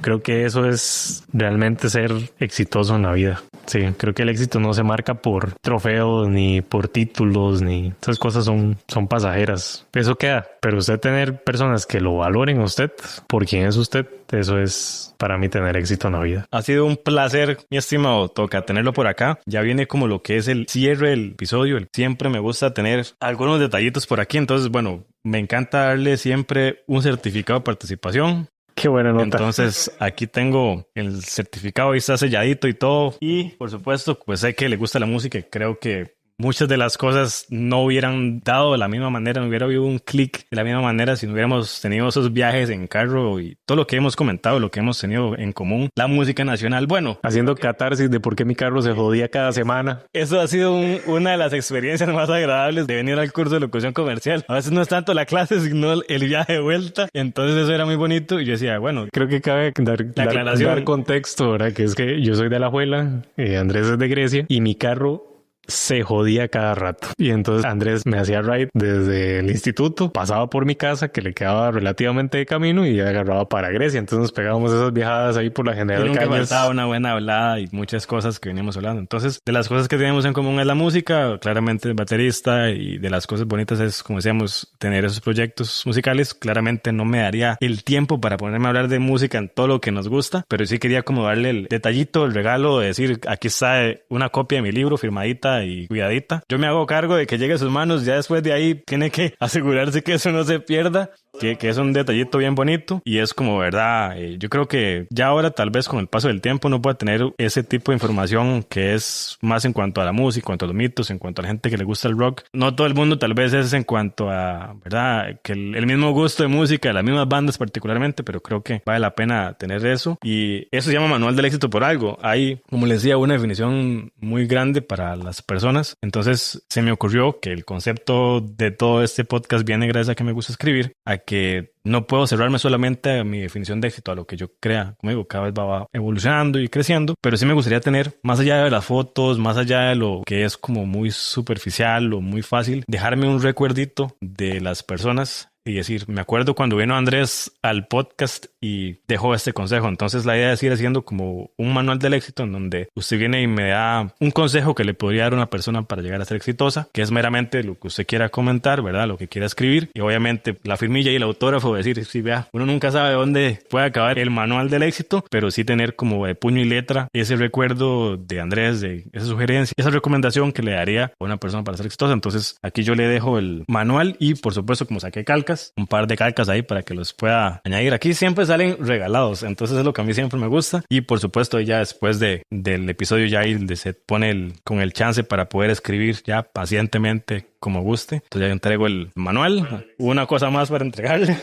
Creo que eso es realmente ser exitoso en la vida. Sí, creo que el éxito no se marca por trofeos, ni por títulos, ni esas cosas son pasajeras. Eso queda. Pero usted tener personas que lo valoren a usted por quién es usted, eso es para mí tener éxito en la vida. Ha sido un placer, mi estimado Toca, tenerlo por acá. Ya viene como lo que es el cierre del episodio. Siempre me gusta tener algunos detallitos por aquí. Entonces, bueno, me encanta darle siempre un certificado de participación. Qué buena nota. Entonces, aquí tengo el certificado, ahí está selladito y todo. Y, por supuesto, pues sé que le gusta la música y creo que muchas de las cosas no hubieran dado de la misma manera, no hubiera habido un clic de la misma manera si no hubiéramos tenido esos viajes en carro y todo lo que hemos comentado, lo que hemos tenido en común, la música nacional. Bueno, haciendo catarsis de por qué mi carro se jodía cada semana. Eso ha sido una de las experiencias más agradables de venir al curso de locución comercial. A veces no es tanto la clase, sino el viaje de vuelta. Entonces eso era muy bonito y yo decía, bueno, creo que cabe dar contexto, ¿verdad? Que es que yo soy de Alajuela, Andrés es de Grecia y mi carro se jodía cada rato. Y entonces Andrés me hacía ride desde el instituto, pasaba por mi casa que le quedaba relativamente de camino y agarraba para Grecia. Entonces nos pegábamos esas viajadas ahí por la General Cañas. Nunca faltaba una buena hablada y muchas cosas que veníamos hablando. Entonces, de las cosas que tenemos en común es la música, claramente el baterista, y de las cosas bonitas es, como decíamos, tener esos proyectos musicales. Claramente no me daría el tiempo para ponerme a hablar de música en todo lo que nos gusta, pero sí quería como darle el detallito, el regalo de decir, aquí está una copia de mi libro firmadita y cuidadita. Yo me hago cargo de que llegue a sus manos. Ya después de ahí tiene que asegurarse que eso no se pierda, que es un detallito bien bonito y es como verdad. Yo creo que ya ahora tal vez con el paso del tiempo uno puede tener ese tipo de información que es más en cuanto a la música, en cuanto a los mitos, en cuanto a la gente que le gusta el rock. No todo el mundo tal vez es en cuanto a, verdad, que el mismo gusto de música, las mismas bandas particularmente, pero creo que vale la pena tener eso y eso se llama Manual del Éxito por algo. Hay, como les decía, una definición muy grande para las personas. Entonces se me ocurrió que el concepto de todo este podcast viene gracias a que me gusta escribir, a que no puedo cerrarme solamente a mi definición de éxito, a lo que yo crea. Como digo, cada vez va evolucionando y creciendo, pero sí me gustaría tener, más allá de las fotos, más allá de lo que es como muy superficial o muy fácil, dejarme un recuerdito de las personas y decir, me acuerdo cuando vino Andrés al podcast y dejó este consejo. Entonces la idea es ir haciendo como un manual del éxito en donde usted viene y me da un consejo que le podría dar a una persona para llegar a ser exitosa, que es meramente lo que usted quiera comentar, ¿verdad? Lo que quiera escribir y obviamente la firmilla y el autógrafo, decir, sí, vea, uno nunca sabe dónde puede acabar el manual del éxito, pero sí tener como de puño y letra ese recuerdo de Andrés, de esa sugerencia, esa recomendación que le daría a una persona para ser exitosa. Entonces aquí yo le dejo el manual y por supuesto como saqué calcas, un par de calcas ahí para que los pueda añadir. Aquí siempre salen regalados, entonces es lo que a mí siempre me gusta y por supuesto ya después del episodio ya ahí se pone con el chance para poder escribir ya pacientemente como guste. Entonces ya entrego el manual, una cosa más para entregarle.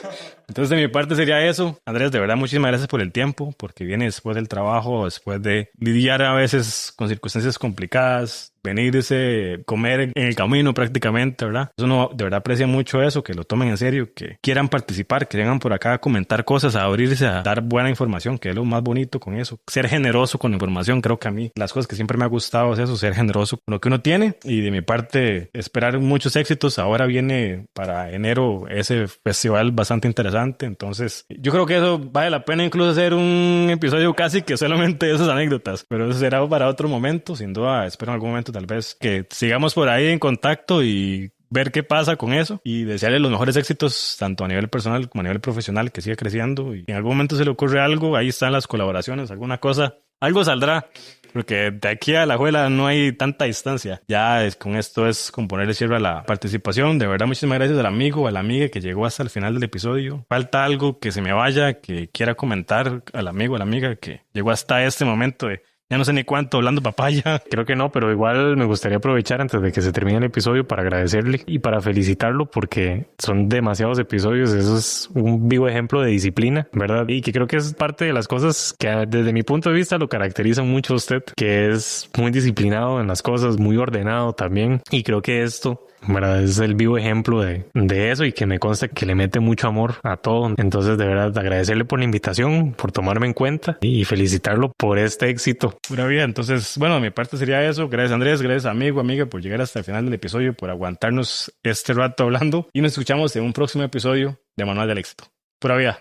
Entonces de mi parte sería eso. Andrés, de verdad muchísimas gracias por el tiempo, porque viene después del trabajo, después de lidiar a veces con circunstancias complicadas, venirse, comer en el camino prácticamente, ¿verdad? Uno de verdad aprecia mucho eso, que lo tomen en serio, que quieran participar, que vengan por acá a comentar cosas, a abrirse, a dar buena información, que es lo más bonito con eso. Ser generoso con la información, creo que a mí las cosas que siempre me ha gustado es eso, ser generoso con lo que uno tiene y de mi parte esperar muchos éxitos. Ahora viene para enero ese festival bastante interesante, entonces yo creo que eso vale la pena incluso hacer un episodio casi que solamente de esas anécdotas, pero eso será para otro momento, sin duda. Espero en algún momento tal vez que sigamos por ahí en contacto y ver qué pasa con eso y desearle los mejores éxitos tanto a nivel personal como a nivel profesional, que siga creciendo y en algún momento se le ocurre algo, ahí están las colaboraciones, alguna cosa, algo saldrá. Porque de aquí a la Alajuela no hay tanta distancia. Ya con esto es con ponerle cierre a la participación. De verdad, muchísimas gracias al amigo, a la amiga que llegó hasta el final del episodio. Falta algo que se me vaya, que quiera comentar al amigo, a la amiga que llegó hasta este momento de... Ya no sé ni cuánto, hablando papaya. Creo que no, pero igual me gustaría aprovechar antes de que se termine el episodio para agradecerle y para felicitarlo porque son demasiados episodios. Eso es un vivo ejemplo de disciplina, ¿verdad? Y que creo que es parte de las cosas que desde mi punto de vista lo caracteriza mucho a usted, que es muy disciplinado en las cosas, muy ordenado también. Y creo que esto... ¿verdad? Es el vivo ejemplo de eso y que me consta que le mete mucho amor a todo. Entonces, de verdad, agradecerle por la invitación, por tomarme en cuenta y felicitarlo por este éxito. Pura vida. Entonces, bueno, de mi parte sería eso. Gracias, Andrés. Gracias, amigo, amiga, por llegar hasta el final del episodio, por aguantarnos este rato hablando. Y nos escuchamos en un próximo episodio de Manual del Éxito. Pura vida.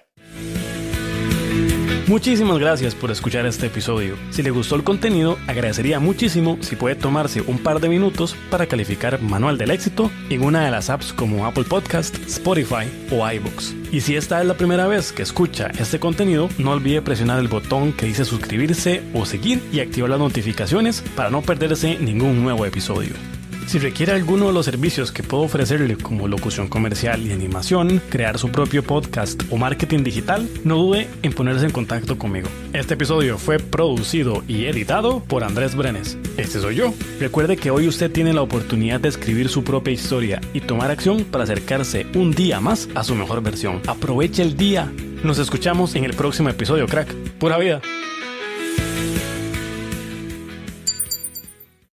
Muchísimas gracias por escuchar este episodio. Si le gustó el contenido, agradecería muchísimo si puede tomarse un par de minutos para calificar Manual del Éxito en una de las apps como Apple Podcast, Spotify o iVoox. Y si esta es la primera vez que escucha este contenido, no olvide presionar el botón que dice suscribirse o seguir y activar las notificaciones para no perderse ningún nuevo episodio. Si requiere alguno de los servicios que puedo ofrecerle como locución comercial y animación, crear su propio podcast o marketing digital, no dude en ponerse en contacto conmigo. Este episodio fue producido y editado por Andrés Brenes. Este soy yo. Recuerde que hoy usted tiene la oportunidad de escribir su propia historia y tomar acción para acercarse un día más a su mejor versión. Aproveche el día. Nos escuchamos en el próximo episodio, crack. Pura vida.